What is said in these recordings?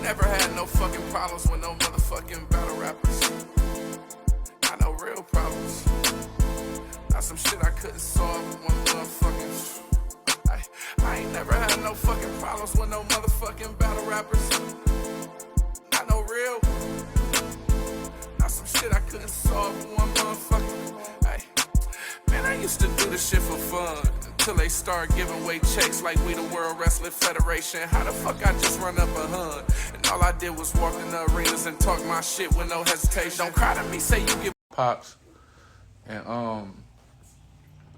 never had no fucking problems with no motherfucking battle rappers. Got no real problems. Not some shit I couldn't solve with one motherfucking. I ain't never had no fucking problems with no motherfucking battle rappers. Not no real. Not some shit I couldn't solve with one motherfucking. Hey, man, I used to do this shit for fun. Till they start giving away checks like we the World Wrestling Federation. How the fuck I just run up a hun? And all I did was walk in the arenas and talk my shit with no hesitation. Don't cry to me, say you give pops. And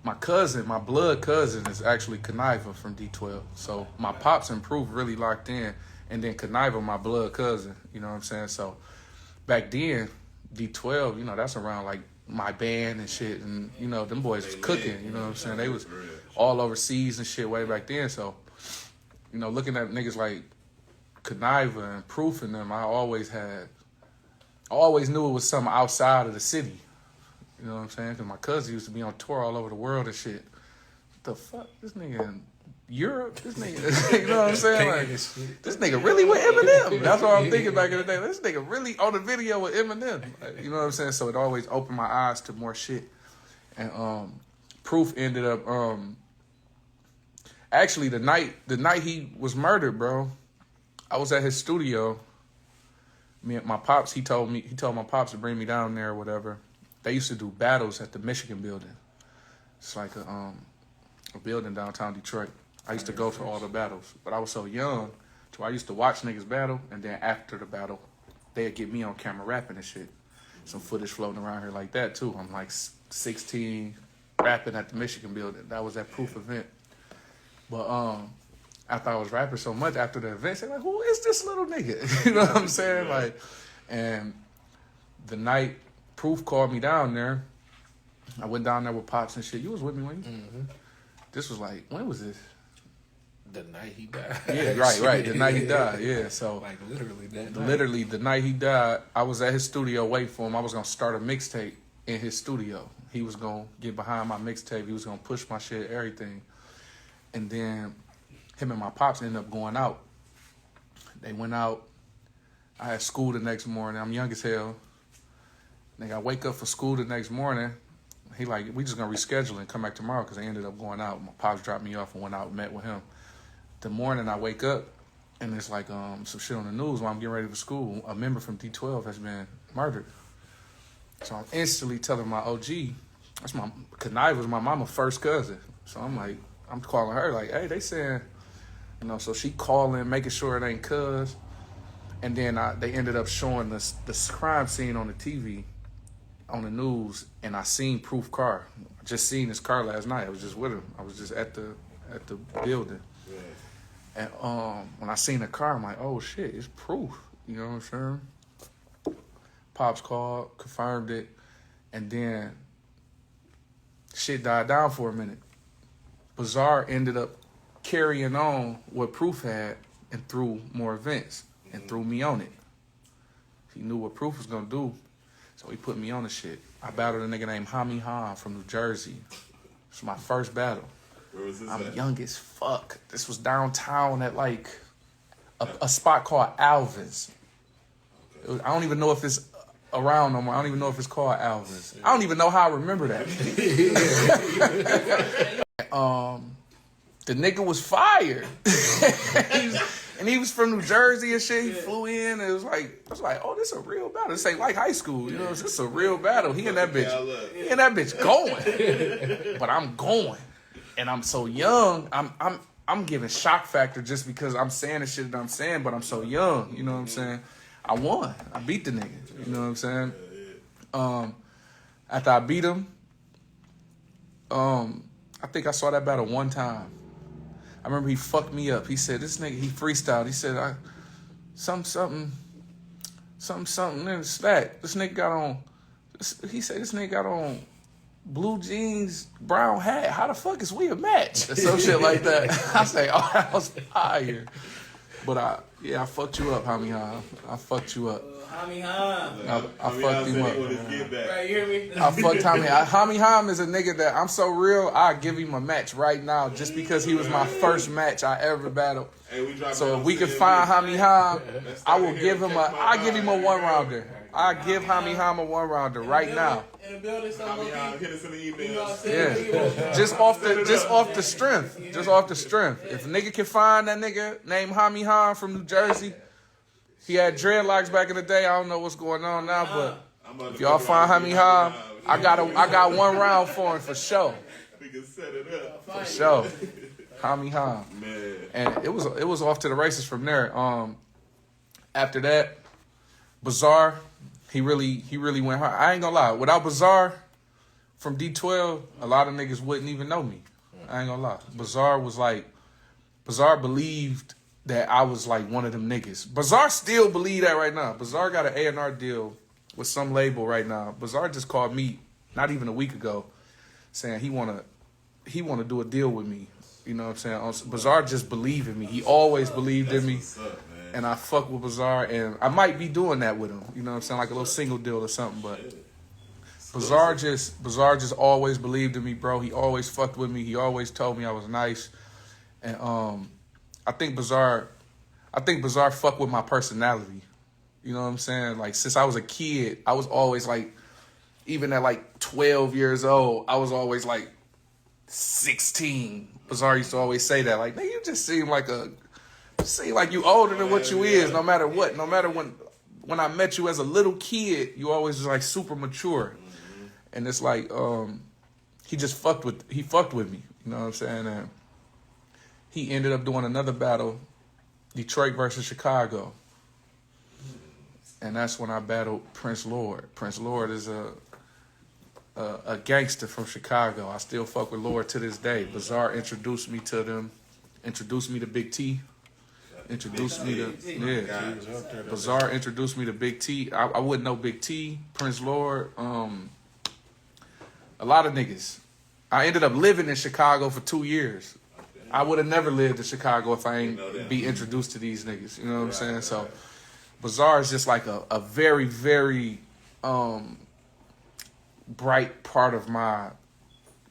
my cousin, my blood cousin is actually Calicoe from D12. So my pops and Proof really locked in. And then Calicoe, my blood cousin, you know what I'm saying? So back then, D12, you know, that's around like my band and shit. And, you know, them boys was cooking, you know what I'm saying? They was all overseas and shit way back then. So, you know, looking at niggas like Calicoe and Proof and them, I always knew it was something outside of the city. You know what I'm saying? Because my cousin used to be on tour all over the world and shit. What the fuck? This nigga in Europe? This nigga, you know what I'm saying? Like, this nigga really with Eminem. That's what I'm thinking back in the day. This nigga really on the video with Eminem. Like, you know what I'm saying? So it always opened my eyes to more shit. And Proof ended up actually the night he was murdered, bro. I was at his studio. Me and my pops, he told my pops to bring me down there or whatever. They used to do battles at the Michigan building. It's like a building downtown Detroit. I used to go to all the battles, but I was so young, so I used to watch niggas battle, and then after the battle, they'd get me on camera rapping and shit. Some footage floating around here like that too. I'm like 16, rapping at the Michigan building. That was that Proof event. But after I was rapping so much after the event, they're like, who is this little nigga? You know what I'm saying? Like, and the night Proof called me down there, I went down there with Pops and shit. You was with me when This was like, when was this? The night he died. Yeah, right. The night he died, yeah. So like literally that night. Literally the night he died, I was at his studio waiting for him. I was gonna start a mixtape in his studio. He was gonna get behind my mixtape. He was gonna push my shit, everything. And then him and my Pops ended up going out. They went out. I had school the next morning. I'm young as hell. Nigga, I wake up for school the next morning. He like, we just gonna reschedule and come back tomorrow because they ended up going out. My Pops dropped me off and went out and met with him. The morning I wake up and it's like some shit on the news while I'm getting ready for school. A member from D12 has been murdered. So I'm instantly telling my OG, Calicoe was my mama's first cousin. So I'm calling her like, hey, they saying, you know, so she calling, making sure it ain't cuz. And then they ended up showing the crime scene on the TV, on the news, and I seen Proof car. I just seen his car last night. I was just with him. I was just at the building. Yeah. And when I seen the car, I'm like, oh shit, it's Proof. You know what I'm saying? Pops called, confirmed it, and then shit died down for a minute. Bizarre ended up carrying on what Proof had and threw more events and threw me on it. He knew what Proof was gonna do. So he put me on the shit. I battled a nigga named Hami Han from New Jersey. It's my first battle. Where was this I'm at? young as fuck. This was downtown at like a spot called Alvin's. I don't even know if it's around no more. I don't even know if it's called Alvin's. I don't even know how I remember that. The nigga was fired. And he was from New Jersey and shit. He flew in and I was like, oh, this a real battle. This ain't like high school, you know. This is a real battle. He and that bitch going. But I'm going. And I'm so young. I'm giving shock factor just because I'm saying the shit that I'm saying, but I'm so young, you know what I'm saying? I won. I beat the nigga. You know what I'm saying? After I beat him, I think I saw that battle one time. I remember he fucked me up. He said, this nigga, he freestyled. He said, something in the stack. This nigga got on, he said, this nigga got on blue jeans, brown hat. How the fuck is we a match? Or some shit like that. I say, oh, that was fire. But I fucked you up, Hami Ha. I fucked you up. Hami Ha. I fucked him up. Right, you hear me? I fucked Hami. Hami Ham is a nigga that I'm so real. I give him a match right now just because he was my first match I ever battled. So if we can find Hami Ham, I will give him I give him a 1-rounder. I give Hami Ham a 1-rounder right now. In the building, something Hit us in the email. You know what I'm saying? Yeah, just off the strength. Just off the strength. If a nigga can find that nigga named Hami Han from New Jersey, he had dreadlocks back in the day. I don't know what's going on now, but if y'all find Hami Han, I got 1 round for him for sure. We can set it up For sure. Hami Han. man. And it was off to the races from there. After that, Bizarre, he really went hard. I ain't gonna lie. Without Bizarre from D12, a lot of niggas wouldn't even know me. I ain't gonna lie. Bizarre believed that I was like one of them niggas. Bizarre still believe that right now. Bizarre got an A&R deal with some label right now. Bizarre just called me not even a week ago saying he wanna do a deal with me. You know what I'm saying? Bizarre just believed in me. He always believed in me. What's up, man? And I fuck with Bizarre, and I might be doing that with him. You know what I'm saying? Like a little single deal or something. But Bizarre just always believed in me, bro. He always fucked with me. He always told me I was nice. And I think Bizarre fucked with my personality. You know what I'm saying? Like since I was a kid, I was always like, even at like 12 years old, I was always like 16. Bizarre used to always say that, like, nigga, you just seem like you older than what you is, no matter what. No matter when I met you as a little kid, you always was like super mature. Mm-hmm. And it's like, he fucked with me. You know what I'm saying? And he ended up doing another battle, Detroit versus Chicago. And that's when I battled Prince Lord. Prince Lord is a gangster from Chicago. I still fuck with Lord to this day. Bizarre introduced me to them, introduced me to Big T. Bizarre introduced me to Big T. I wouldn't know Big T, Prince Lord, a lot of niggas. I ended up living in Chicago for 2 years. I would have never lived in Chicago if I ain't be introduced to these niggas. You know what I'm saying? So Bizarre is just like a very, very bright part of my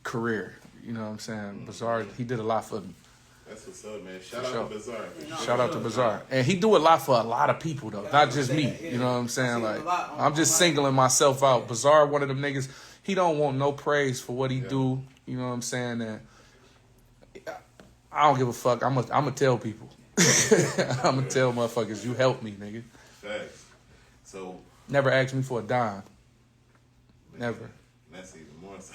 career. You know what I'm saying? Bizarre, he did a lot for me. That's what's up, man. Shout out to Bizarre. Shout out to Bizarre. And he do a lot for a lot of people, though. Not just me. You know what I'm saying? Like, I'm just singling myself out. Bizarre, one of them niggas, he don't want no praise for what he do. You know what I'm saying? And I don't give a fuck. I'm gonna tell people. I'm gonna tell motherfuckers, you helped me, nigga. Thanks. So never asked me for a dime. Never. That's even more so.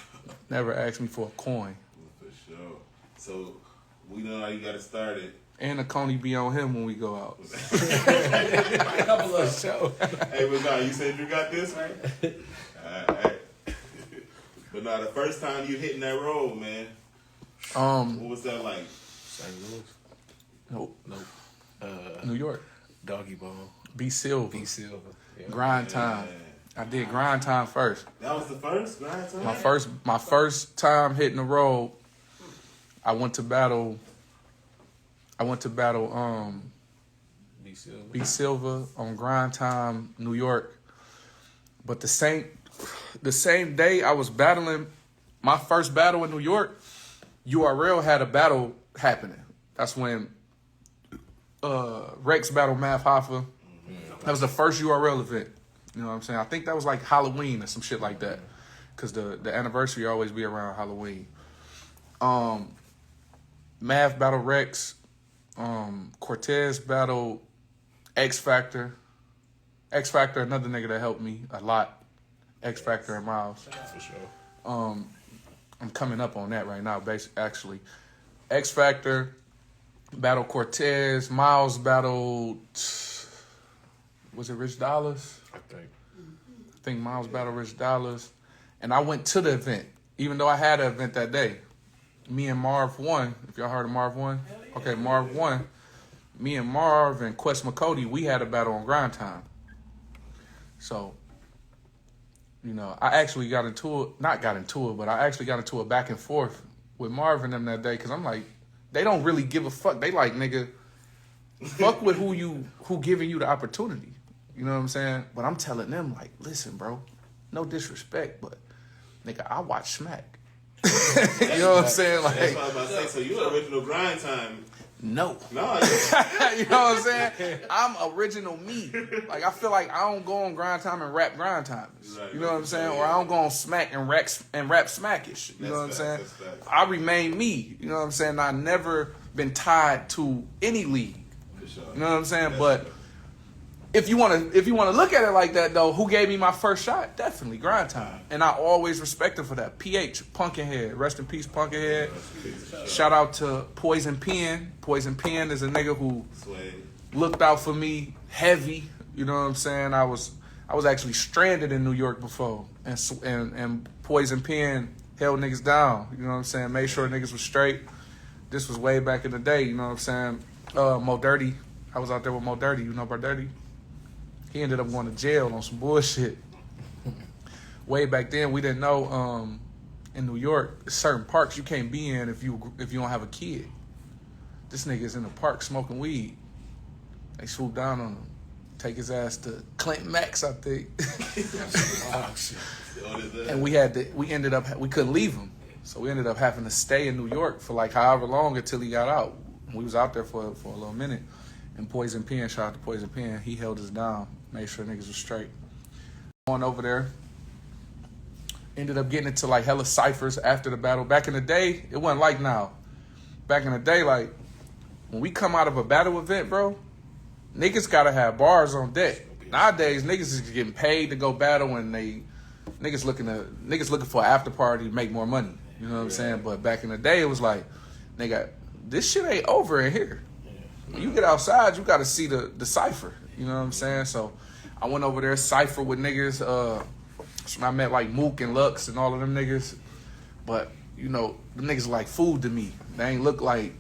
Never asked me for a coin. For sure. So we know how you got it started. And the Coney be on him when we go out. A couple of So, Hey, but nah, you said you got this, right? Alright. But nah, the first time you hitting that road, man. What was that like? St. Louis? nope. New York. Doggy Bone. B Silver. B Silver. Yeah. Grind time. I did grind time first. That was the first grind time? My first time hitting the road, I went to battle B Silver on Grind Time, New York. But the same day I was battling my first battle in New York, URL had a battle happening. That's when Rex battled Math Hoffa. That was the first URL event. You know what I'm saying? I think that was like Halloween or some shit like that. Because the anniversary always be around Halloween. Math battled Rex. Cortez battled X Factor. X Factor, another nigga that helped me a lot. X Factor and Miles. For sure. I'm coming up on that right now, actually. X Factor battled Cortez. Miles battled, was it Rich Dollars? I think Miles battled Rich Dollars. And I went to the event, even though I had an event that day. Me and Marv won. If y'all heard of Marv won? Okay, Marv won. Me and Marv and Quest McCody, we had a battle on Grind Time. So, you know, I actually got into it, but I actually got into a back and forth with Marv and them that day because I'm like, they don't really give a fuck. They like, nigga, fuck with who giving you the opportunity. You know what I'm saying? But I'm telling them like, listen, bro, no disrespect, but nigga, I watch Smack. You know what I'm saying? Like, that's what I was about to say. So you original grind time. no. No, You know what I'm saying? I'm original me. Like, I feel like I don't go on grind time and rap grind times. Right, you know what I'm saying? Or I don't go on smack and rap smackish. You know what I'm saying? That's facts. I remain me. You know what I'm saying? I never been tied to any league. for sure. You know what I'm saying? That's But true. if you wanna look at it like that though, who gave me my first shot? Definitely grind time. And I always respect him for that. PH, Pumpkinhead. Rest in peace, Pumpkinhead. Shout out to Poison Pen. Poison Pen is a nigga who Sway. looked out for me heavy. You know what I'm saying? I was actually stranded in New York before, and Poison Pen held niggas down. You know what I'm saying? Made sure niggas was straight. This was way back in the day. You know what I'm saying? Mo Dirty. I was out there with Mo Dirty. You know about Dirty? He ended up going to jail on some bullshit. Way back then, we didn't know in New York, certain parks you can't be in if you don't have a kid. This nigga is in the park smoking weed. They swoop down on him, take his ass to Clinton Max, I think. Oh, shit. What is that? And we couldn't leave him, so we ended up having to stay in New York for like however long until he got out. We was out there for a little minute. And Poison Pen, shout out to Poison Pen, he held us down, made sure niggas was straight. Going over there, ended up getting into like hella ciphers after the battle. Back in the day, it wasn't like now. Back in the day, like when we come out of a battle event, bro, niggas gotta have bars on deck. Nowadays, niggas is getting paid to go battle, and niggas looking for an after party to make more money. You know what I'm saying? But back in the day, it was like, nigga, this shit ain't over in here. When you get outside, you got to see the cipher. You know what I'm saying? So I went over there, cipher with niggas. So I met like Mook and Lux and all of them niggas. But, you know, them niggas like food to me. They ain't look like,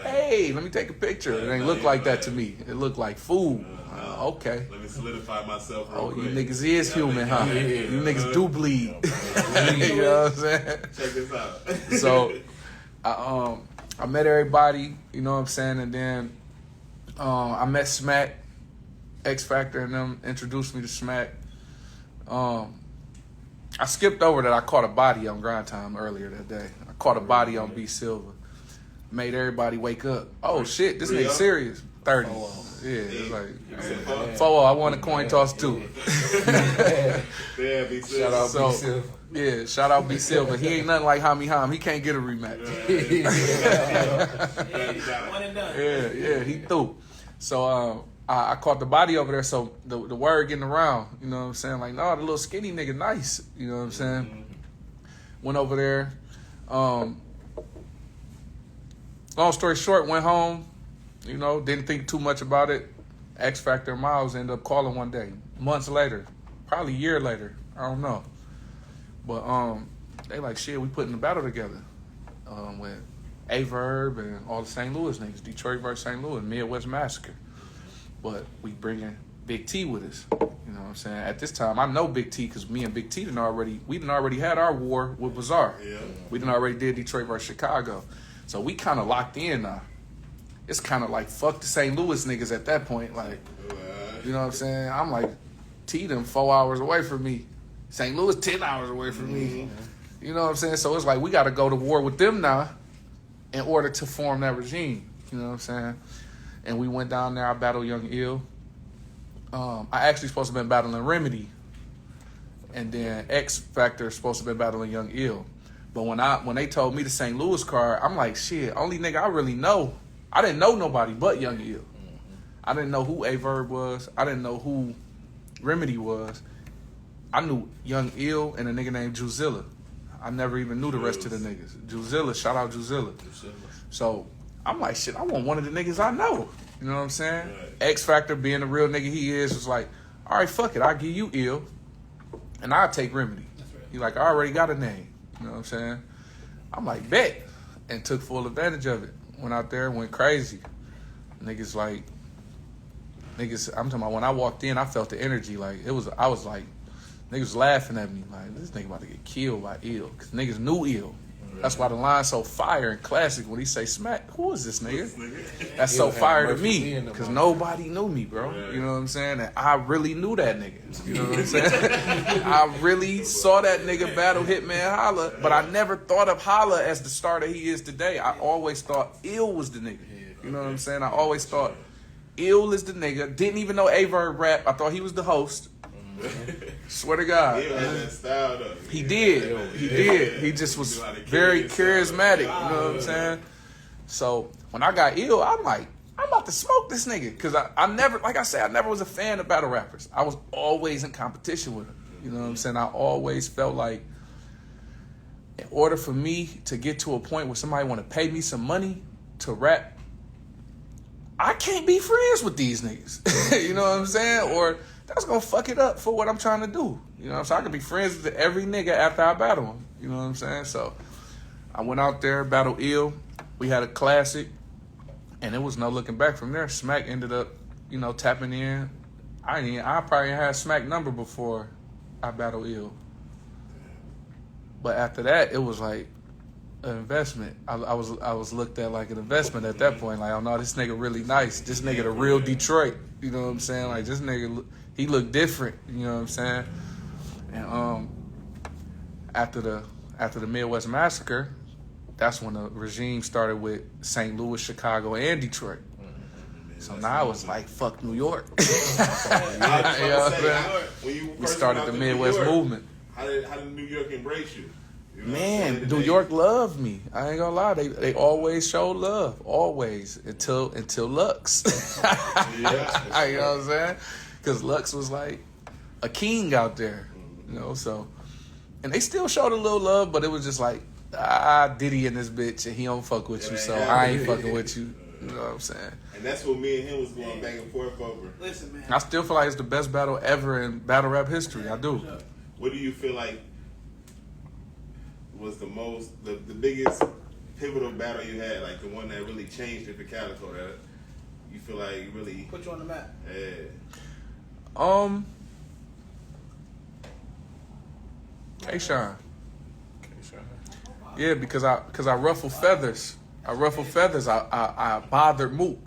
hey, let me take a picture. It ain't look like that to me. It looked like food. Okay. Let me solidify myself real Oh, quick. you niggas is human, huh? Yeah. You niggas do bleed. You know what I'm saying? Check this out. So I met everybody, you know what I'm saying, and then I met Smack, X Factor, and them introduced me to Smack. I skipped over that I caught a body on Grind Time earlier that day. I caught a body on B Silva. Made everybody wake up. Oh shit, this nigga serious. 30. Yeah, it's like 4. I won a coin toss too. Damn, be Shout out So- B Silva. Yeah, shout out B Silva. He ain't nothing like Hami Ham. He can't get a rematch. One and done. Yeah, he threw. So I caught the body over there. So the word getting around, you know what I'm saying? Like, no, the little skinny nigga nice. You know what I'm saying? Went over there. Long story short, went home. You know, didn't think too much about it. X Factor and Miles ended up calling one day, months later, probably a year later. I don't know. But they like, shit, we putting the battle together with Averb and all the St. Louis niggas, Detroit versus St. Louis, Midwest Massacre. But we bringing Big T with us. You know what I'm saying? At this time, I know Big T because me and Big T done already had our war with Bizarre. Yeah. We done already did Detroit versus Chicago. So we kind of locked in now. It's kind of like fuck the St. Louis niggas at that point. Like, you know what I'm saying? I'm like, T them 4 hours away from me. St. Louis 10 hours away from me. You know what I'm saying? So it's like we got to go to war with them now in order to form that regime. You know what I'm saying? And we went down there. I battled Young Ill. I actually supposed to have been battling Remedy. And then X Factor supposed to have been battling Young Ill. But when they told me the St. Louis card, I'm like, shit, only nigga I really know. I didn't know nobody but Young Ill. I didn't know who Averb was. I didn't know who Remedy was. I knew Young Ill and a nigga named Juzilla. I never even knew the rest of the niggas. Juzilla, shout out Juzilla. So I'm like, shit, I want one of the niggas I know. You know what I'm saying? Right. X Factor, being the real nigga he is, was like, all right, fuck it, I'll give you Ill, and I'll take Remedy. He like, I already got a name. You know what I'm saying? I'm like, bet. And took full advantage of it. Went out there, went crazy. Niggas, I'm talking about when I walked in, I felt the energy. Like, I was like, niggas laughing at me. Like, this nigga about to get killed by Ill. Because niggas knew Ill. That's why the line's so fire and classic when he say smack. Who is this nigga? That's so He'll have fire to Murphy me Lee in the because motherfucker. nobody knew me, bro. You know what I'm saying? And I really knew that nigga. You know what I'm saying? I really saw that nigga battle Hitman Holla, but I never thought of Holla as the star that he is today. I always thought Ill was the nigga. You know what I'm saying? I always thought Ill is the nigga. Didn't even know Averb rap. I thought he was the host. Swear to God. He had that style though. He did. He did. He just was very charismatic. You know what I'm saying? So when I got Ill, I'm like, I'm about to smoke this nigga. Because I never, like I said, I never was a fan of battle rappers. I was always in competition with them. You know what I'm saying? I always felt like in order for me to get to a point where somebody want to pay me some money to rap, I can't be friends with these niggas. You know what I'm saying? Or that's gonna fuck it up for what I'm trying to do. You know what I'm saying? I could be friends with every nigga after I battle him. You know what I'm saying? So I went out there, battled Ill. We had a classic, and it was no looking back from there. Smack ended up, you know, tapping in. I probably had Smack number before I battled Ill. But after that, it was like an investment. I was looked at like an investment at that point. Like, oh no, this nigga really nice. This nigga the real Detroit. You know what I'm saying? Like this nigga, he looked different. You know what I'm saying? And after the Midwest Massacre, that's when the regime started with St. Louis, Chicago, and Detroit. So now it's like fuck New York. You know what I'm saying? We started the Midwest movement. How did New York embrace you? You know what I'm Man, saying? New York loved me. I ain't gonna lie. They always showed love. Always. Until Lux. You know what I'm saying? Because Lux was like a king out there. You know, so. And they still showed a little love, but it was just like, Diddy in this bitch, and he don't fuck with you, so I ain't fucking with you. You know what I'm saying? And that's what me and him was going back and forth over. Listen, man. I still feel like it's the best battle ever in battle rap history. I do. What do you feel like was the biggest pivotal battle you had, like the one that really changed it for Calicoe, that you feel like really Put you on the map. K-Shine. Yeah, because I ruffle feathers. I bothered Mook.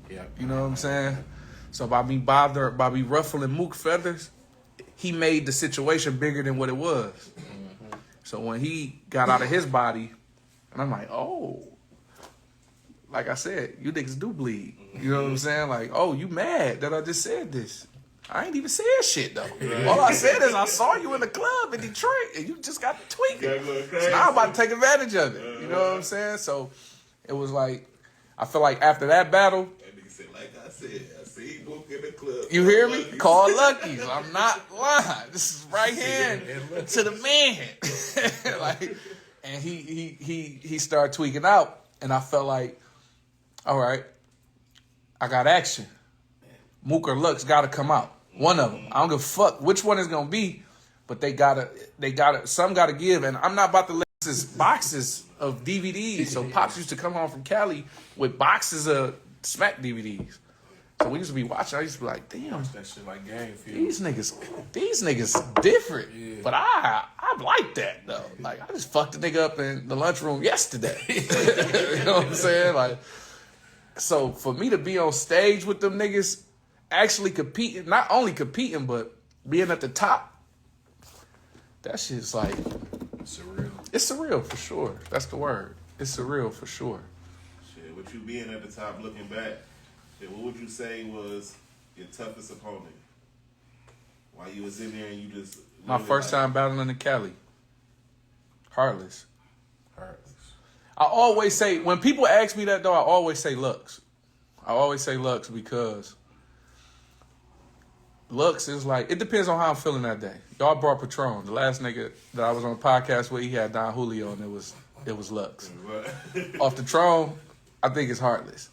Yeah. You know what I'm saying? So by me ruffling Mook feathers, he made the situation bigger than what it was. Mm-hmm. So when he got out of his body, and I'm like, oh, like I said, you niggas do bleed. You know what I'm saying? Like, oh, you mad that I just said this? I ain't even said shit though. Right. All I said is I saw you in the club in Detroit and you just got tweaking. So now I'm about to take advantage of it. You know what I'm saying? So it was like, I feel like after that battle, that nigga said, like I said, I see Mook in the club. You hear me? Call Lucky's. I'm not lying. This is right hand to the man. Like, and he started tweaking out, and I felt like, all right, I got action. Mook or Lux got to come out. One of them. I don't give a fuck which one it's gonna be, but they gotta. Some gotta give, and I'm not about to let this boxes of DVDs. So Pops used to come home from Cali with boxes of Smack DVDs. So we used to be watching. I used to be like, damn, That shit like game field. these niggas different. Yeah. But I like that though. Like I just fucked a nigga up in the lunchroom yesterday. You know what I'm saying? Like, so for me to be on stage with them niggas, actually competing, not only competing, but being at the top, that shit's like Surreal. It's surreal for sure. That's the word. It's surreal for sure. Shit, with you being at the top, looking back, shit, what would you say was your toughest opponent? While you was in there and you just My first time battling in Cali. Heartless. I always say, when people ask me that though, I always say Lux. I always say Lux because Lux is like, it depends on how I'm feeling that day. Y'all brought Patron. The last nigga that I was on the podcast with, he had Don Julio, and it was Lux. Off the Tron, I think it's Heartless.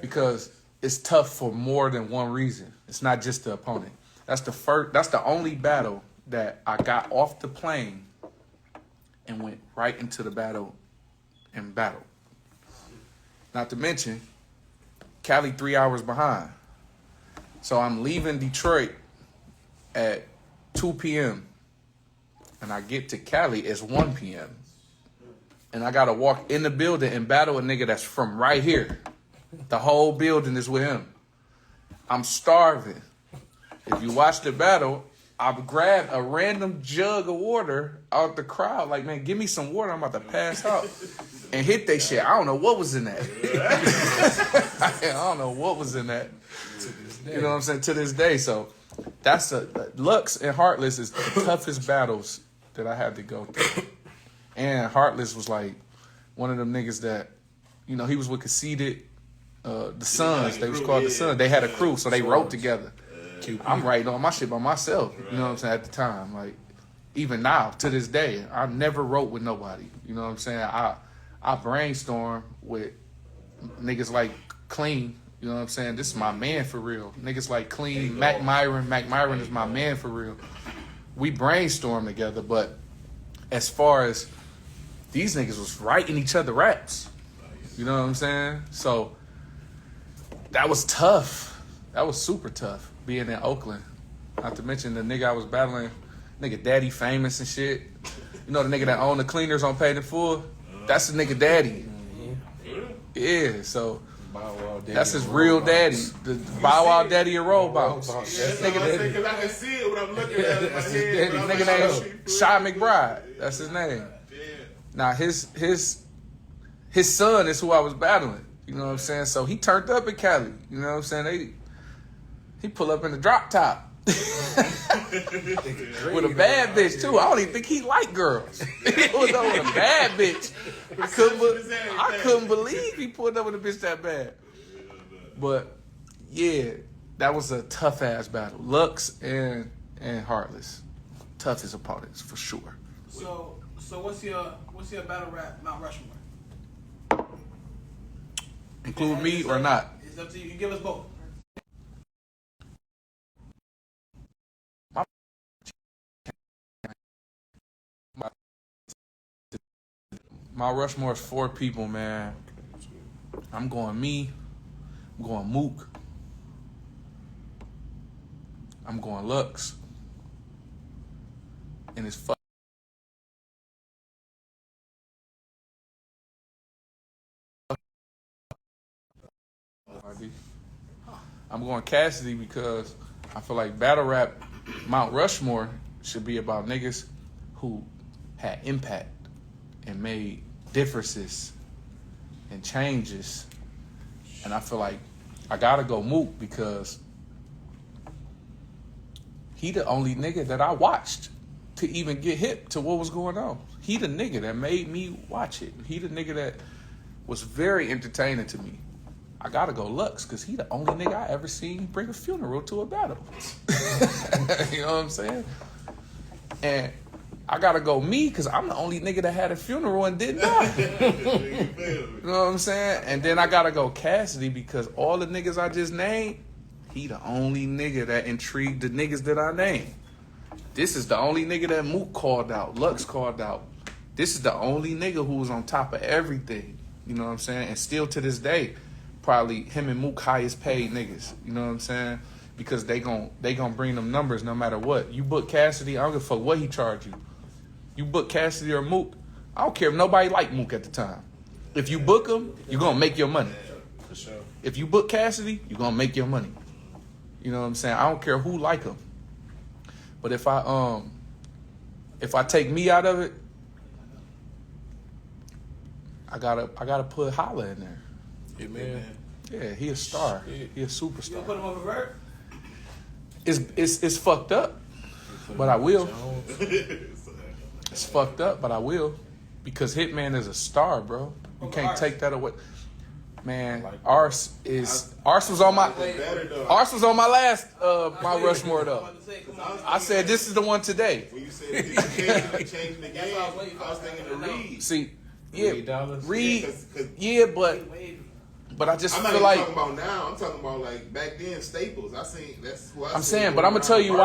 Because it's tough for more than one reason. It's not just the opponent. That's the only battle that I got off the plane and went right into the battle and battled. Not to mention, Cali 3 hours behind. So I'm leaving Detroit at 2 p.m. and I get to Cali, it's 1 p.m. and I gotta walk in the building and battle a nigga that's from right here. The whole building is with him. I'm starving. If you watch the battle, I grabbed a random jug of water out the crowd. Like, man, give me some water. I'm about to pass out. And hit they shit. I don't know what was in that. I don't know what was in that. You know what I'm saying? To this day. So that's Lux and Heartless is the toughest battles that I had to go through. And Heartless was like one of them niggas that, you know, he was with Conceited, the Sons. They was called the Sons. They had a crew, so they wrote together. I'm writing all my shit by myself. You know what I'm saying? At the time, like even now to this day, I never wrote with nobody. You know what I'm saying? I brainstorm with niggas like Clean. You know what I'm saying? This is my man for real. Niggas like Clean, Mac Myron. Mac Myron is my man for real. We brainstorm together, but as far as these niggas was writing each other raps. You know what I'm saying? So that was tough. That was super tough being in Oakland. Not to mention the nigga I was battling, nigga Daddy Famous and shit. You know the nigga that owned the cleaners on Paid in Full? That's the nigga Daddy. Yeah, so that's his real daddy. The Bow Wow Daddy and Rollbox. Nigga, because I can see it when I'm looking at it in my head. Nigga named Shy McBride. That's his name. Now his son is who I was battling. You know what I'm saying? So he turned up in Cali. You know what I'm saying? He pull up in the drop top. With a bad bitch too. I don't even think he liked girls. He pulled up with a bad bitch. I couldn't believe he pulled up with a bitch that bad. But yeah, that was a tough ass battle. Lux and Heartless, toughest opponents for sure. So what's your battle rap Mount Rushmore? Include me or not? It's up to you. You give us both. Mount Rushmore is 4 people, man. I'm going me. I'm going Mook. I'm going Lux. And it's fuck. I'm going Cassidy because I feel like battle rap Mount Rushmore should be about niggas who had impact and made differences and changes. And I feel like I gotta go Mook because he the only nigga that I watched to even get hip to what was going on. He the nigga that made me watch it. He the nigga that was very entertaining to me. I gotta go Lux because he the only nigga I ever seen bring a funeral to a battle. You know what I'm saying? And I gotta go me because I'm the only nigga that had a funeral and didn't die. You know what I'm saying? And then I gotta go Cassidy because all the niggas I just named, he the only nigga that intrigued the niggas that I named. This is the only nigga that Mook called out, Lux called out. This is the only nigga who was on top of everything. You know what I'm saying? And still to this day, probably him and Mook highest paid niggas. You know what I'm saying? Because they gon' bring them numbers no matter what. You book Cassidy, I don't give a fuck what he charge you. You book Cassidy or Mook, I don't care if nobody liked Mook at the time. If you book him, you're gonna make your money. For sure. If you book Cassidy, you're gonna make your money. You know what I'm saying? I don't care who like him. But if I take me out of it, I gotta put Holla in there. Yeah, man. Yeah, he a star. Shit. He a superstar. You gonna put him over Vert? It's fucked up, but I will. It's fucked up, but I will. Because Hitman is a star, bro. You can't take that away. Man, Ars was on my last Mount Rushmore though. I said this is the one today. When you said changing the game, I was thinking of Reed. See, yeah, $3. Reed, yeah, but I just I'm not feel even like talking about now. I'm talking about like back then, Staples. That's who I'm saying, but I'm gonna tell you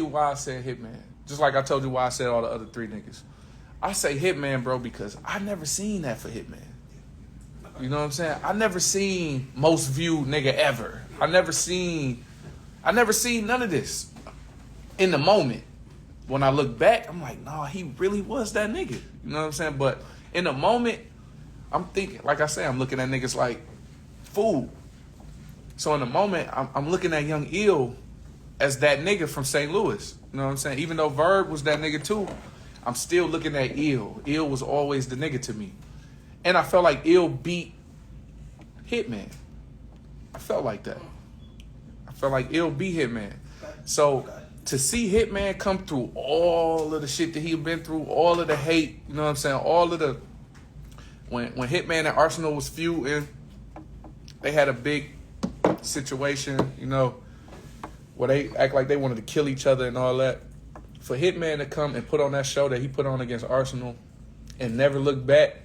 why I said Hitman. Just like I told you why I said all the other 3 niggas. I say Hitman, bro, because I never seen that for Hitman. You know what I'm saying? I never seen most viewed nigga ever. I never seen none of this in the moment. When I look back, I'm like, nah, he really was that nigga. You know what I'm saying? But in the moment, I'm thinking, like I said, I'm looking at niggas like food. So in the moment, I'm looking at Young Ill as that nigga from St. Louis. You know what I'm saying? Even though Verb was that nigga too, I'm still looking at Ill. Ill was always the nigga to me. And I felt like Ill beat Hitman. I felt like that. I felt like Ill beat Hitman. So to see Hitman come through all of the shit that he been through, all of the hate, you know what I'm saying? All of the... When Hitman and Arsenal was feuding, they had a big situation, you know, where they act like they wanted to kill each other and all that. For Hitman to come and put on that show that he put on against Arsenal and never look back,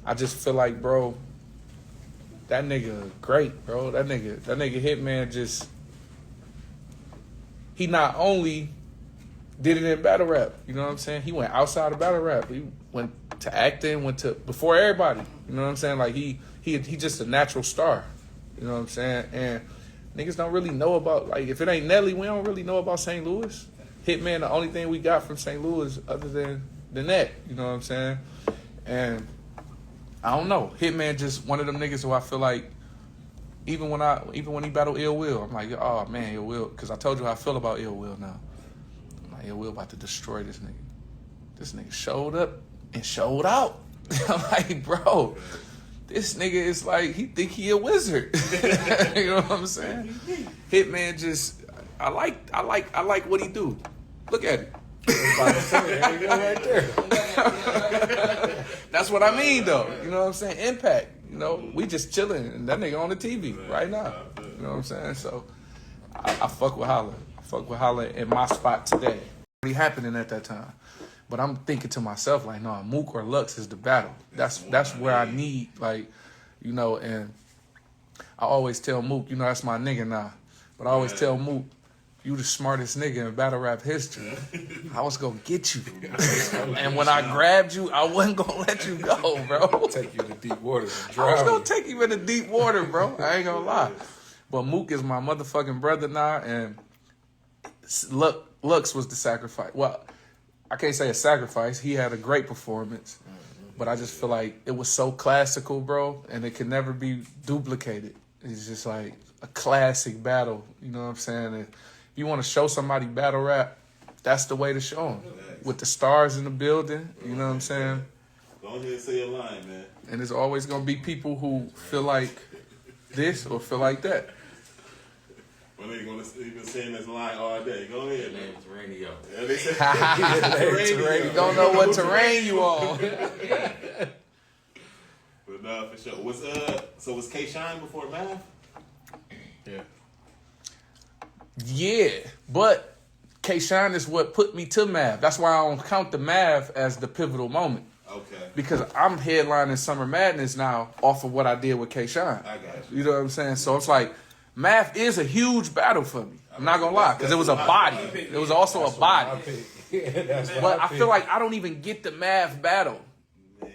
I just feel like, bro, that nigga great, bro. That nigga Hitman just, he not only did it in battle rap, you know what I'm saying? He went outside of battle rap. He went to acting, went to before everybody. You know what I'm saying? Like he just a natural star. You know what I'm saying? And niggas don't really know about, like, if it ain't Nelly, we don't really know about St. Louis. Hitman, the only thing we got from St. Louis other than that. You know what I'm saying? And I don't know. Hitman just one of them niggas who I feel like even when he battled Ill Will, I'm like, oh man, Ill Will, because I told you how I feel about Ill Will now. I'm like, Ill Will about to destroy this nigga. This nigga showed up and showed out. I'm like, bro, this nigga is like, he think he a wizard. You know what I'm saying? Hitman just, I like what he do. Look at it. There you go right there. That's what I mean, though. You know what I'm saying? Impact. You know, we just chilling, and that nigga on the TV right now. You know what I'm saying? So, I fuck with Holla. I fuck with Holla in my spot today. Really happening at that time. But I'm thinking to myself, like, no, Mook or Lux is the battle. That's where I need, like, you know, and I always tell Mook, you know, that's my nigga now. But I always tell Mook, you the smartest nigga in battle rap history. I was gonna get you. And when I grabbed you, I wasn't gonna let you go, bro. Take you to deep water and I was drown gonna you. take you into deep water, bro. I ain't gonna lie. But Mook is my motherfucking brother now, and Lux was the sacrifice. Well, I can't say a sacrifice. He had a great performance. But I just feel like it was so classical, bro, and it could never be duplicated. It's just like a classic battle. You know what I'm saying? And if you want to show somebody battle rap, that's the way to show them. With the stars in the building, you know what I'm saying? Go ahead and say your line, man. And there's always going to be people who feel like this or feel like that. Well, they're going to be saying this line all day. Go ahead, man. It's rainy out. Yeah, they say Terrain, you don't know what terrain you on. But no, for sure. So was K-Shine before Math? Yeah. Yeah, but K-Shine is what put me to Mav. That's why I don't count the Mav as the pivotal moment. Okay. Because I'm headlining Summer Madness now off of what I did with K-Shine. I got you. You know what I'm saying? So it's like, Mav is a huge battle for me. I'm not going to lie, because it was a body. It was also a body. But I feel like I don't even get the Mav battle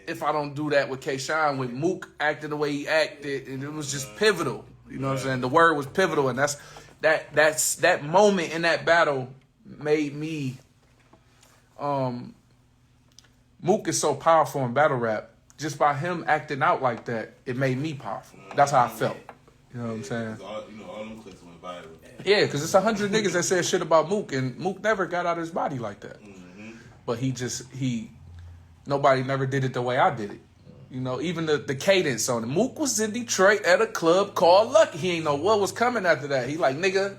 if I don't do that with K-Shine, with Mook acting the way he acted, and it was just pivotal. You know what I'm saying? The word was pivotal, and that moment in that battle made me. Mook is so powerful in battle rap. Just by him acting out like that, it made me powerful. That's how I felt. You know what I'm saying? All them clips went viral. Yeah, because it's 100 niggas that said shit about Mook, and Mook never got out of his body like that. Mm-hmm. But nobody never did it the way I did it. You know, even the cadence on it. Mook was in Detroit at a club called Lucky. He ain't know what was coming after that. He like, nigga,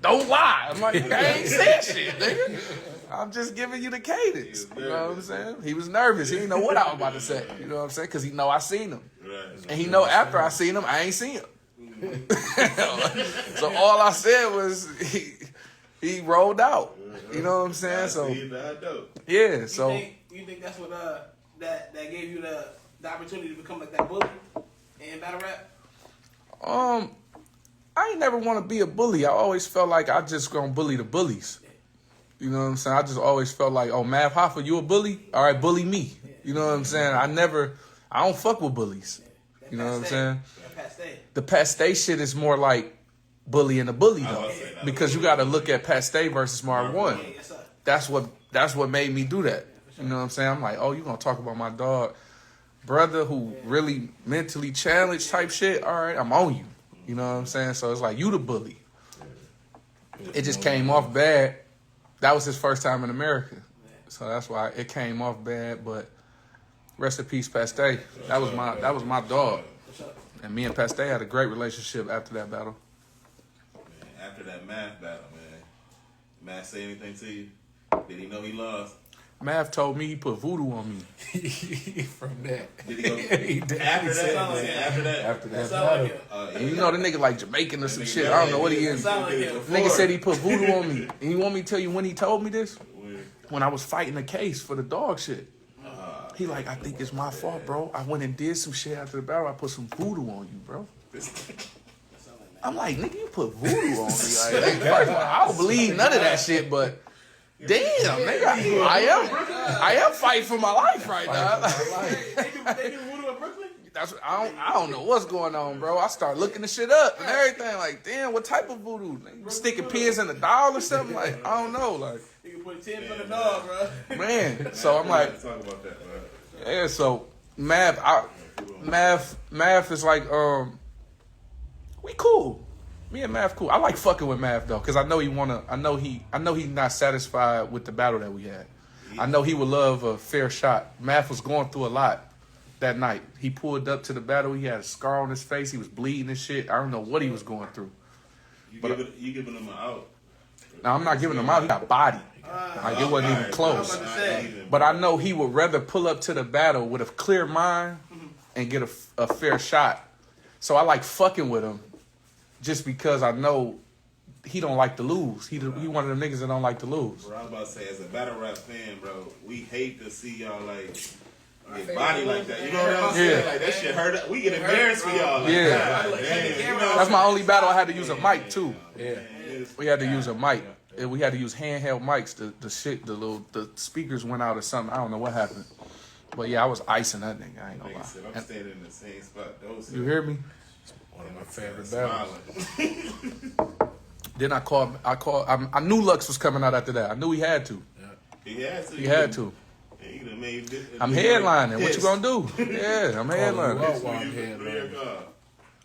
don't lie. I'm like, nigga, I ain't said shit, nigga. I'm just giving you the cadence. You know what I'm saying? He was nervous. He didn't know what I was about to say. You know what I'm saying? Because he know I seen him. Right. And he know after I seen him, I ain't seen him. So all I said was he rolled out. You know what I'm saying? So yeah. So you think that's what that gave you the opportunity to become like that bully in battle rap? I ain't never want to be a bully. I always felt like I just gonna bully the bullies. You know what I'm saying? I just always felt like, oh, Mav Hoffa, you a bully? All right, bully me. You know what I'm saying? I don't fuck with bullies. You know what I'm saying? The Paste shit is more like bullying a bully though, because you got to look at Paste versus Mark 1. That's what made me do that. You know what I'm saying? I'm like, oh, you gonna talk about my dog, brother, who really mentally challenged type shit? All right, I'm on you. You know what I'm saying? So it's like, you the bully. It just came off bad. That was his first time in America. So that's why it came off bad, but rest in peace, Pasteur. That was my dog. And me and Pasteur had a great relationship after that battle. Man, after that math battle, man. Math say anything to you? Did he know he lost? Mav told me he put voodoo on me. From that. Did he go after that? After that. And you know the nigga like Jamaican or some shit. I don't know what he is. Nigga said he put voodoo on me. And you want me to tell you when he told me this? When I was fighting a case for the dog shit. He like, I think it's my fault, bro. I went and did some shit after the battle. I put some voodoo on you, bro. I'm like, nigga, you put voodoo on me. Like, I don't believe none of that shit, but damn, nigga, I am fighting for my life right now. They do voodoo in Brooklyn? That's I don't know what's going on, bro. I start looking the shit up and everything. Like, damn, what type of voodoo? Nigga, sticking pins in a doll or something? Like, I don't know. Like, You can put 10 for the dog, bro. man. So I'm like, talk about that, man. yeah. So Mav is like, we cool. Me and Mav cool. I like fucking with Mav though, cause I know he's not satisfied with the battle that we had. I know he would love a fair shot. Mav was going through a lot that night. He pulled up to the battle. He had a scar on his face. He was bleeding and shit. I don't know what he was going through. You giving him an out? Now I'm not giving him out. He got body. Like it wasn't even close. But I know he would rather pull up to the battle with a clear mind and get a fair shot. So I like fucking with him just because I know he don't like to lose. He one of them niggas that don't like to lose. Bro, I was about to say, as a battle rap fan, bro, we hate to see y'all like get body like that. You know what I'm saying? Like that shit hurt. We get embarrassed for y'all. Like, Yeah. God, damn. That's my only battle. I had to use a mic too. Yeah. We had to use a mic. We had to use handheld mics. The speakers went out or something. I don't know what happened. But yeah, I was icing that nigga. I ain't gonna Like I lie. said, I'm standing in the same spot. Those You hear me? One of my favorite battles. Then I knew Lux was coming out after that. I knew he had to. He had to. He had to. He done made this, I'm headlining. What you gonna do? Yeah, I'm headlining.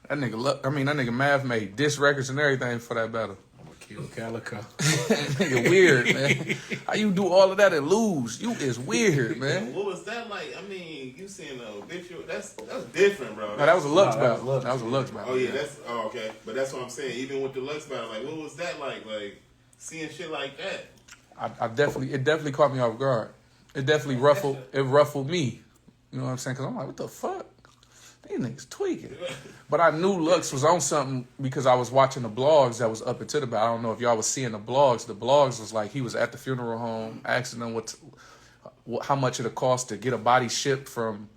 That nigga Mav made diss records and everything for that battle. I'm gonna kill Calicoe. Nigga weird, man. How you do all of that and lose? You is weird, man. What was that like? I mean, you seeing the obituary? That's different, bro. No, that was a Lux that was battle. Lux. That was a Lux battle. Oh yeah, okay. But that's what I'm saying. Even with the Lux battle, like, what was that like? Like seeing shit like that. It definitely caught me off guard. It definitely ruffled me. You know what I'm saying? Because I'm like, what the fuck? These niggas tweaking. But I knew Lux was on something because I was watching the blogs that was up into the battle. I don't know if y'all was seeing the blogs. The blogs was like he was at the funeral home asking them how much it cost to get a body shipped from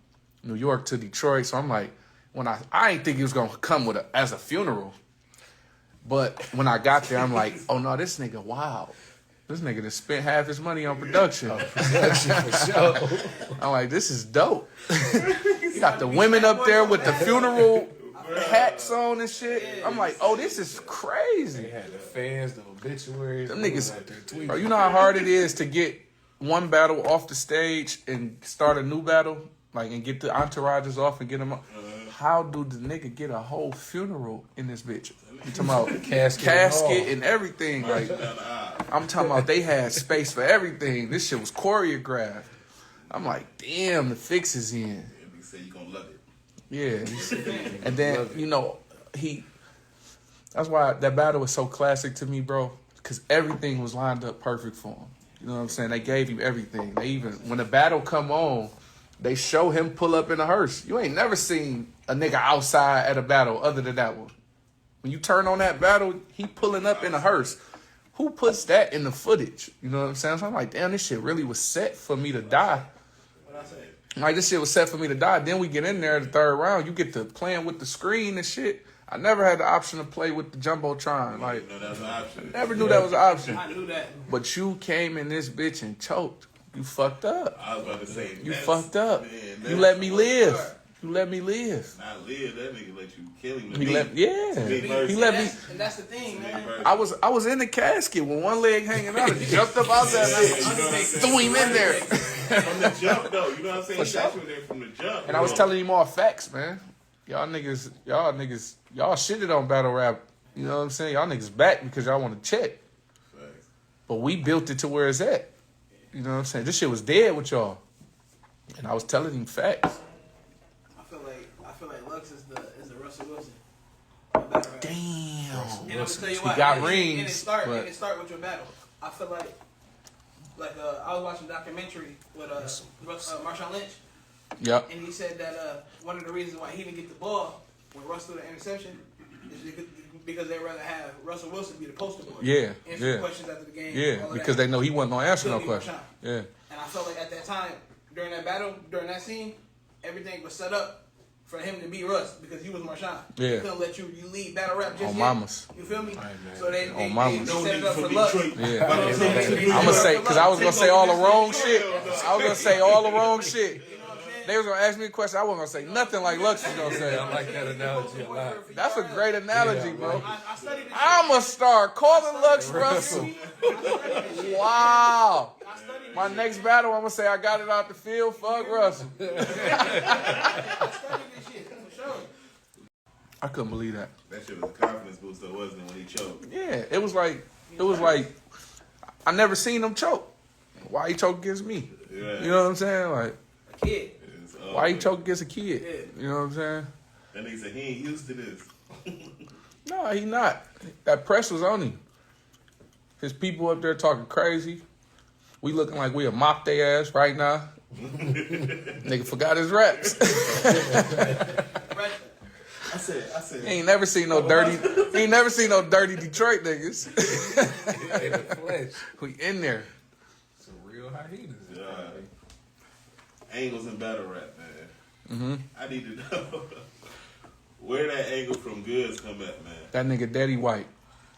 New York to Detroit. So I'm like, when I ain't think he was going to come as a funeral. But when I got there, I'm like, oh no, this nigga wild. This nigga just spent half his money on production. Production for sure. I'm like, this is dope. You got the women up there with the funeral hats on and shit. I'm like, oh, this is They crazy. had the fans, the obituaries. Them They was niggas, out there tweeting. bro, you know how hard it is to get one battle off the stage and start a new battle? Like, and get the entourages off and get them up. How do the nigga get a whole funeral in this bitch? I'm talking about casket and everything. Like, I'm talking about they had space for everything. This shit was choreographed. I'm like, damn, the fix is in. He said you gonna love it. Yeah. And then, you know, that's why that battle was so classic to me, bro. Because everything was lined up perfect for him. You know what I'm saying? They gave him everything. They even, when the battle come on, they show him pull up in a hearse. You ain't never seen a nigga outside at a battle other than that one. When you turn on that battle, he pulling up in a hearse. Who puts that in the footage? You know what I'm saying? So I'm like, damn, this shit really was set for me to die. Like, this shit was set for me to die. Then we get in there the third round. You get to playing with the screen and shit. I never had the option to play with the Jumbotron. Like, No, that was an option. never knew that was an option. I knew that. But you came in this bitch and choked. You fucked up. I was about to say You that's- fucked up. man, You that's- let me live. You let me live. Not live, that nigga let you kill him. He let me And that's the thing, man. I was in the casket with one leg hanging out and jumped up out there and threw him in there. From the jump though, you know what I'm saying? He got you in there from the jump. And I was telling him all facts, man. Y'all shitted on battle rap. You know what I'm saying? Y'all niggas back because y'all want to check. Facts. But we built it to where it's at. You know what I'm saying? This shit was dead with y'all. And I was telling him facts. I feel like Lux is the Russell Wilson. of battle rap. Damn. And I'm gonna tell you He why. got and rings. it start with your battle. I feel like I was watching a documentary with Marshawn Lynch. Yep. And he said that one of the reasons why he didn't get the ball when Russ threw the interception is because they'd rather have Russell Wilson be the poster boy. Yeah. Answer questions after the game. Yeah. all of Because that. they know he wasn't gonna answer no question. Yeah. And I felt like at that time, during that battle, during that scene, everything was set up for him to beat Russ because he was Marshawn. Yeah. He couldn't let you lead battle rap just On yet. mamas. You feel me? Right, So they On mamas. set it up for luck. Yeah. I'm I'm gonna say because I was gonna say all the wrong shit. I was gonna say all the wrong shit. They was gonna ask me a question. I wasn't gonna say nothing like Lux was gonna say. I like that analogy a lot. That's a great analogy, bro. I studied this shit. I'ma start calling Lux Russell. Wow. My next battle, I'm gonna say I got it out the field. Fuck Russell. I studied this shit for sure. I couldn't believe that. That shit was a confidence booster, wasn't it, when he choked? Yeah, it was like I never seen him choke. Why he choke against me? Yeah. You know what I'm saying? Like, A kid. why he choke against a kid? You know what I'm saying? That nigga said he ain't used to this. No, he not. That press was on him. His people up there talking crazy. We looking like we a mop their ass right now. Nigga forgot his raps. I said. He ain't never seen no dirty Detroit niggas. In the flesh. We in there. Some real hyenas. Yeah. Angles in battle rap, man. Mm-hmm. I need to know where that angle from Goods come at, man. That nigga Daddy White.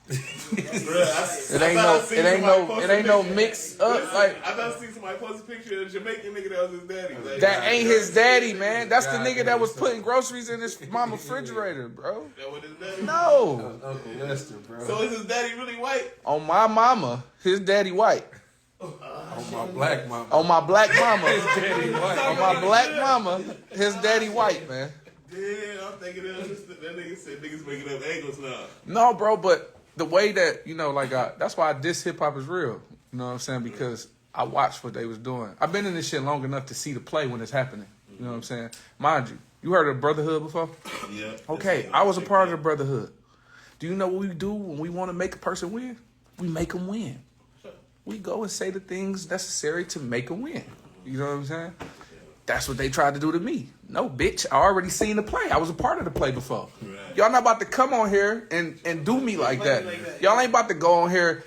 Bruh, It ain't no mix up. Like, I thought I seen somebody post a picture of a Jamaican nigga that was his daddy. Like, that ain't his daddy, man. That's the nigga that was putting groceries in his mama refrigerator, bro. That was his daddy? No. Uncle Lester, bro. So is his daddy really white? On my mama, his daddy white. On my black mama. On my black mama. Daddy white. On my black mama, his daddy white, man. Yeah, I'm thinking that nigga said niggas making up angles now. No, bro, but the way that, that's why this hip hop is real. You know what I'm saying? Because I watched what they was doing. I've been in this shit long enough to see the play when it's happening. You know what I'm saying? Mind you heard of Brotherhood before? Yeah. Okay, I was a part of the Brotherhood. Do you know what we do when we want to make a person win? We make them win. We go and say the things necessary to make them win. You know what I'm saying? That's what they tried to do to me. No, bitch. I already seen the play. I was a part of the play before. Right. Y'all not about to come on here and do me like that. Y'all ain't about to go on here,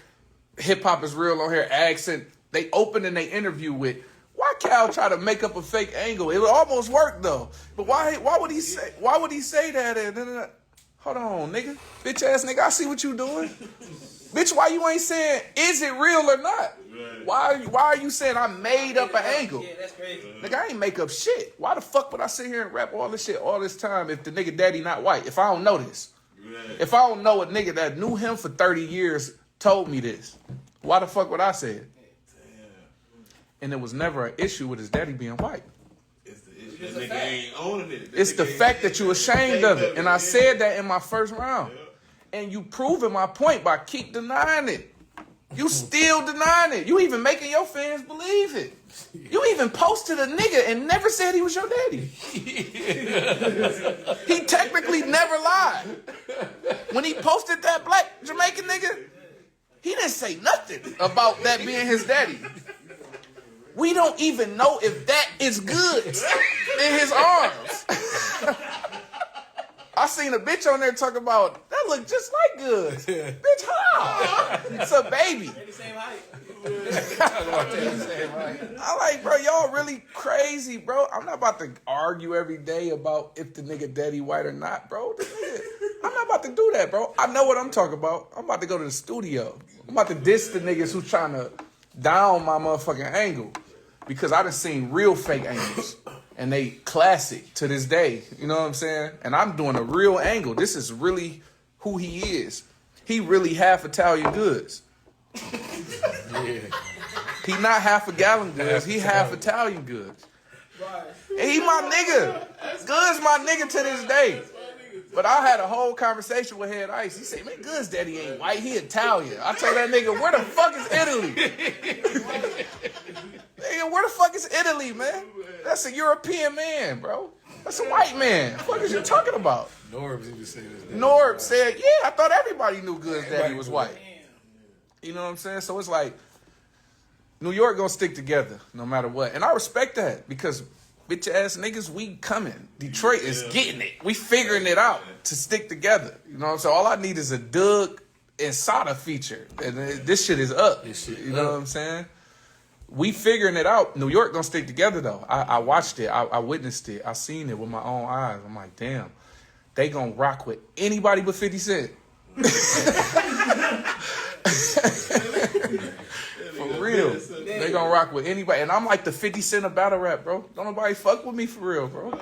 hip hop is real on here, accent. They open and they interview with, why Cal try to make up a fake angle? It almost worked though. But why would he say that? Hold on, nigga. Bitch ass nigga, I see what you doing. Bitch, why you ain't saying, is it real or not? Right. Why are you saying I made up an angle? Yeah, that's crazy. Nigga, I ain't make up shit. Why the fuck would I sit here and rap all this shit all this time if the nigga daddy not white? If I don't know this. Right. If I don't know a nigga that knew him for 30 years told me this, why the fuck would I say it? Damn. And it was never an issue with his daddy being white. It's the issue. That nigga ain't owning it. It's the fact that you ashamed of it. And I said that in my first round. Yeah. And you proving my point by keep denying it. You still denying it. You even making your fans believe it. You even posted a nigga and never said he was your daddy. He technically never lied. When he posted that black Jamaican nigga, he didn't say nothing about that being his daddy. We don't even know if that is good in his arms. I seen a bitch on there talk about, that look just like good. Bitch, how? It's a baby. They're the same height. I'm like, bro, y'all really crazy, bro. I'm not about to argue every day about if the nigga daddy white or not, bro. I'm not about to do that, bro. I know what I'm talking about. I'm about to go to the studio. I'm about to diss the niggas who's trying to down my motherfucking angle. Because I done seen real fake angles. and they classic to this day. You know what I'm saying? And I'm doing a real angle. This is really who he is. He really half Italian goods. Yeah. He not half a gallon goods. He half Italian goods. And he my nigga. Goods my nigga to this day. But I had a whole conversation with Head Ice. He said, man, Goods daddy ain't white. He Italian. I told that nigga, where the fuck is Italy? Nigga, where the fuck is Italy, man? That's a European man, bro. That's a white man. What is you talking about? Norbs even say this. Norb said, yeah, I thought everybody knew Goods daddy was white. You know what I'm saying? So it's like, New York gonna stick together no matter what. And I respect that because bitch ass niggas, we coming. Detroit is getting it. We figuring it out to stick together. You know what I'm saying? All I need is a Doug and Sada feature. And this shit is up. You know what I'm saying? We figuring it out. New York gonna stick together though. I watched it. I witnessed it. I seen it with my own eyes. I'm like, damn. They gonna rock with anybody but 50 Cent. For real. They gonna rock with anybody. And I'm like the 50 Cent of battle rap, bro. Don't nobody fuck with me for real, bro.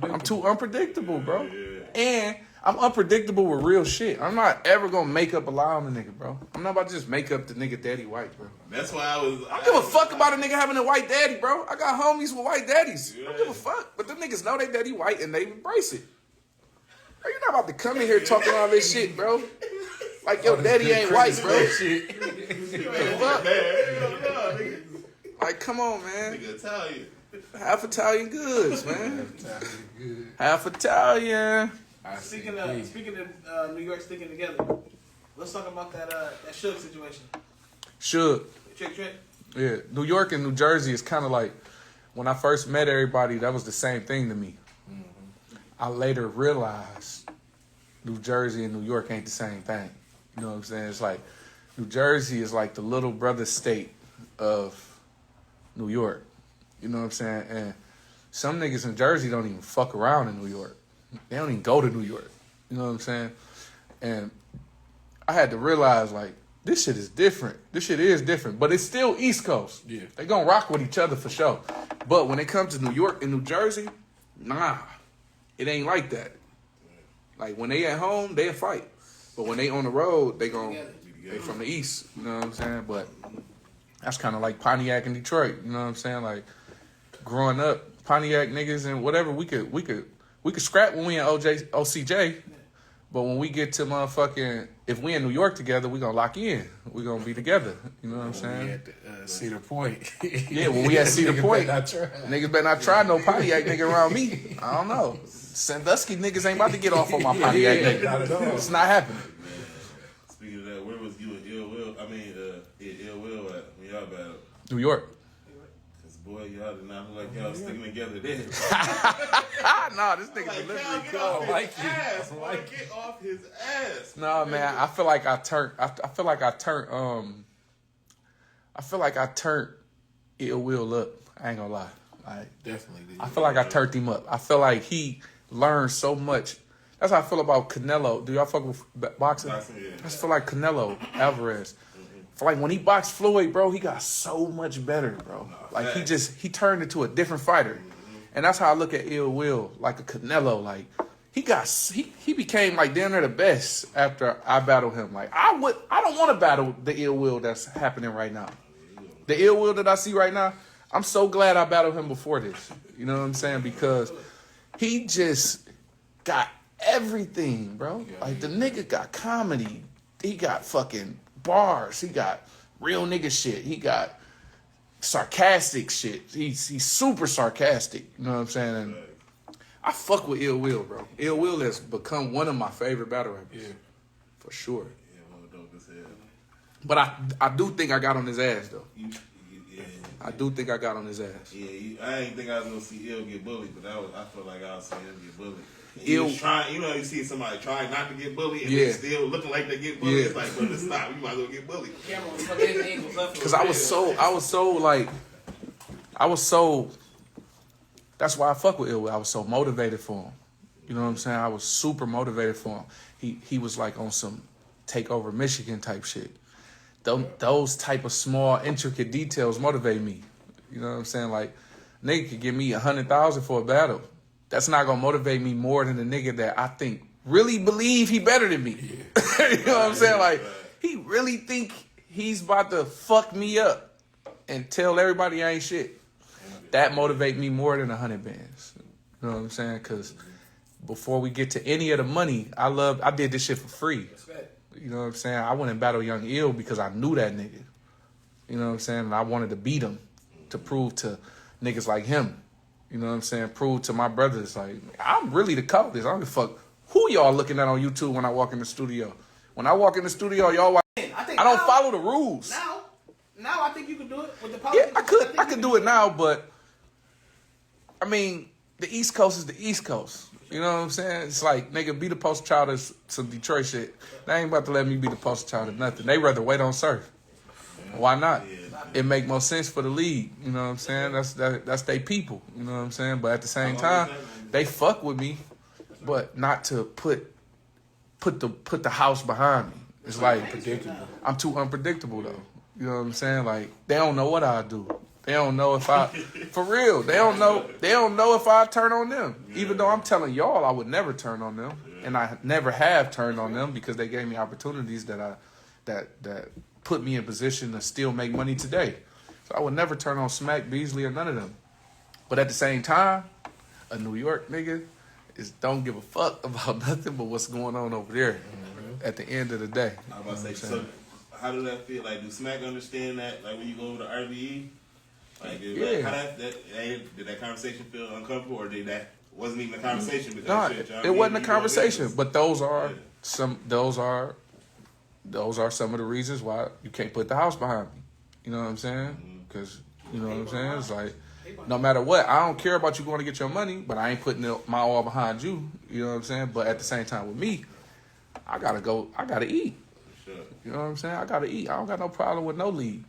I'm too unpredictable, bro. And I'm unpredictable with real shit. I'm not ever gonna make up a lie on a nigga, bro. I'm not about to just make up the nigga daddy white, bro. That's why I don't give a fuck about a nigga having a white daddy, bro. I got homies with white daddies. I don't give a fuck. But them niggas know they daddy white and they embrace it. Bro, you're not about to come in here talking all this shit, bro. Like your daddy ain't white, bro. Fuck. Like, come on, man. Nigga Italian. Half Italian goods, man. Half Italian. Speaking of New York sticking together, let's talk about that Suge situation. Suge. Trick. Yeah, New York and New Jersey is kind of like, when I first met everybody, that was the same thing to me. I later realized New Jersey and New York ain't the same thing. You know what I'm saying? It's like New Jersey is like the little brother state of New York. You know what I'm saying? And some niggas in Jersey don't even fuck around in New York. They don't even go to New York. You know what I'm saying? And I had to realize, like, this shit is different. This shit is different. But it's still East Coast. Yeah. They gonna rock with each other for sure. But when it comes to New York and New Jersey, nah. It ain't like that. Like, when they at home, they'll fight. But when they on the road, they from the East. You know what I'm saying? But that's kind of like Pontiac and Detroit. You know what I'm saying? Like, growing up, Pontiac niggas and whatever, we could scrap when we in OCJ. But when we get to motherfucking, if we in New York together, we gonna lock in. We gonna be together. You know what I'm saying? We at Cedar Point. Yeah, when we at Cedar Point, niggas better not try no Pontiac nigga around me. I don't know. Sandusky niggas ain't about to get off on my Pontiac nigga. Not at all. It's not happening. Speaking of that, where was you and Ill Will? Ill Will at when y'all battled? New York. Boy, y'all did not look like y'all sticking together there. Nah, this nigga delivery cool. Get off his ass. Nah, man, I feel like I turned Ill Will up. I ain't gonna lie. Like, definitely did. I feel like I turned him up. I feel like he learned so much. That's how I feel about Canelo. Do y'all fuck with boxing? I just feel like Canelo Alvarez. For like when he boxed Floyd, bro, he got so much better, bro. Like he turned into a different fighter. And that's how I look at Ill Will, like a Canelo. Like he became like damn near the best after I battled him. Like I don't want to battle the Ill Will that's happening right now. The Ill Will that I see right now, I'm so glad I battled him before this. You know what I'm saying? Because he just got everything, bro. Like the nigga got comedy. He got fucking bars. He got real nigga shit. He got sarcastic shit. He's super sarcastic. You know what I'm saying? And I fuck with Ill Will, bro. Ill Will has become one of my favorite battle rappers. Yeah. For sure. Yeah, well, dope as hell. But I do think I got on his ass, though. I do think I got on his ass. Yeah, I ain't think I was gonna see Ill get bullied, but I feel like I was seeing him get bullied. Ill trying, you see somebody trying not to get bullied and they still looking like they get bullied. It's like, bro, just stop. You might as well get bullied. Because I was so. That's why I fuck with Ill Will. I was so motivated for him. You know what I'm saying? I was super motivated for him. He was like on some take over Michigan type shit. Those type of small, intricate details motivate me. You know what I'm saying? Like, nigga could give me 100,000 for a battle. That's not gonna motivate me more than the nigga that I think really believe he better than me. Yeah. You know what I'm saying? Like, he really think he's about to fuck me up and tell everybody I ain't shit. That motivate me more than 100 bands. You know what I'm saying? Because before we get to any of the money, I did this shit for free. You know what I'm saying? I went and battled Young Ill because I knew that nigga. You know what I'm saying? And I wanted to beat him to prove to niggas like him. You know what I'm saying? Prove to my brothers, like, I'm really the coldest. I don't give a fuck who y'all looking at on YouTube when I walk in the studio. When I walk in the studio, y'all watch. I don't follow the rules. Now I think you can do it with the politics. Yeah, I could could do it now, but I mean, the East Coast is the East Coast. You know what I'm saying? It's like, nigga, be the poster child of some Detroit shit. They ain't about to let me be the poster child of nothing. They rather wait on Surf. Why not? It make more sense for the league. You know what I'm saying? That's they people. You know what I'm saying? But at the same time, they fuck with me, but not to put the house behind me. It's like, I'm too unpredictable though. You know what I'm saying? Like, they don't know what I do. They don't know if I, for real. They don't know if I turn on them. Even though I'm telling y'all I would never turn on them, and I never have turned on them because they gave me opportunities that put me in position to still make money today. So I would never turn on Smack, Beasley, or none of them. But at the same time, a New York nigga don't give a fuck about nothing but what's going on over there. At the end of the day. I was about to say, so how does that feel? Like, do Smack understand that? Like, when you go over to RBE? Like, did that conversation feel uncomfortable, or wasn't even a conversation? No, it wasn't a conversation. But those are some of the reasons why you can't put the house behind me. You know what I'm saying? Because you know what I'm saying. It's like, no matter what, I don't care about you going to get your money, but I ain't putting my all behind you. You know what I'm saying? But at the same time, with me, I gotta eat. Sure. You know what I'm saying? I gotta eat. I don't got no problem with no league.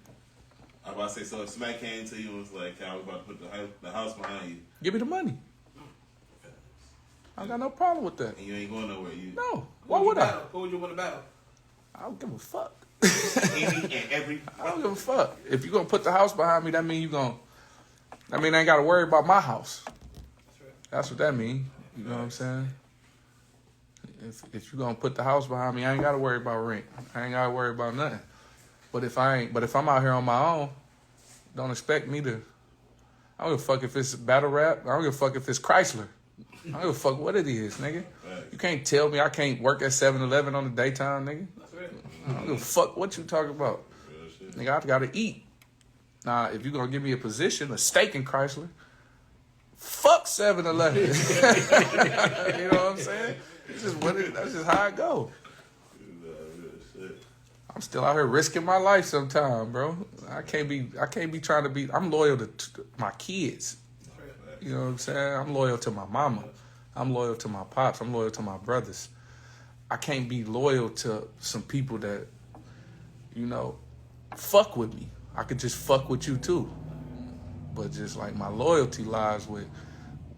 I was about to say, so if Smack came to you and was like, "I was about to put the house behind you," give me the money. I got no problem with that. And you ain't going nowhere. No. Why would I? Who would you want to battle? I don't give a fuck. I don't give a fuck. If you gonna put the house behind me, that mean I ain't gotta worry about my house. That's right. That's what that mean. You know what I'm saying? If you gonna put the house behind me, I ain't gotta worry about rent. I ain't gotta worry about nothing. But if I'm out here on my own, don't expect me to. I don't give a fuck if it's battle rap. I don't give a fuck if it's Chrysler. I don't give a fuck what it is, nigga. You can't tell me I can't work at 7-Eleven on the daytime, nigga. I don't give a fuck what you talking about. Nigga, I gotta eat. Now, if you gonna give me a position, a stake in Chrysler, fuck 7-Eleven. You know what I'm saying? That's just how I go. I'm still out here risking my life sometime, bro. I can't be trying to be. I'm loyal to my kids. You know what I'm saying? I'm loyal to my mama. I'm loyal to my pops. I'm loyal to my brothers. I can't be loyal to some people that, fuck with me. I could just fuck with you too. But just like my loyalty lies with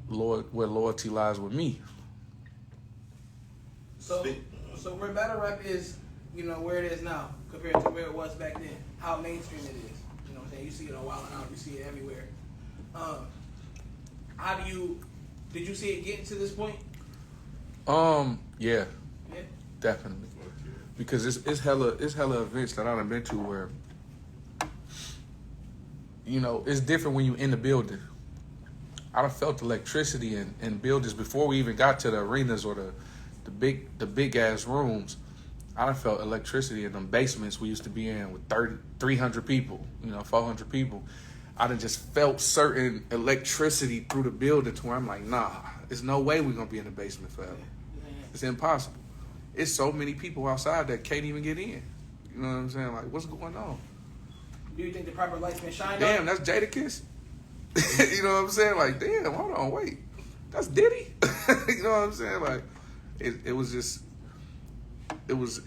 where loyalty lies with me. So where battle rap is, where it is now compared to where it was back then, how mainstream it is. You know what I'm saying? You see it on Wild 'N Out, you see it everywhere. Did you see it getting to this point? Yeah. Definitely. Because it's hella events that I done been to where, it's different when you in the building. I done felt electricity in buildings before we even got to the arenas or the big ass rooms. I done felt electricity in them basements we used to be in with 300 people, 400 people. I done just felt certain electricity through the building to where I'm like, nah, there's no way we're gonna be in the basement forever. It's impossible. It's so many people outside that can't even get in. You know what I'm saying? Like, what's going on? Do you think the proper light's been shined on? Damn, that's Jadakiss. You know what I'm saying? Like, damn, hold on, wait. That's Diddy? You know what I'm saying? Like, it was just, it was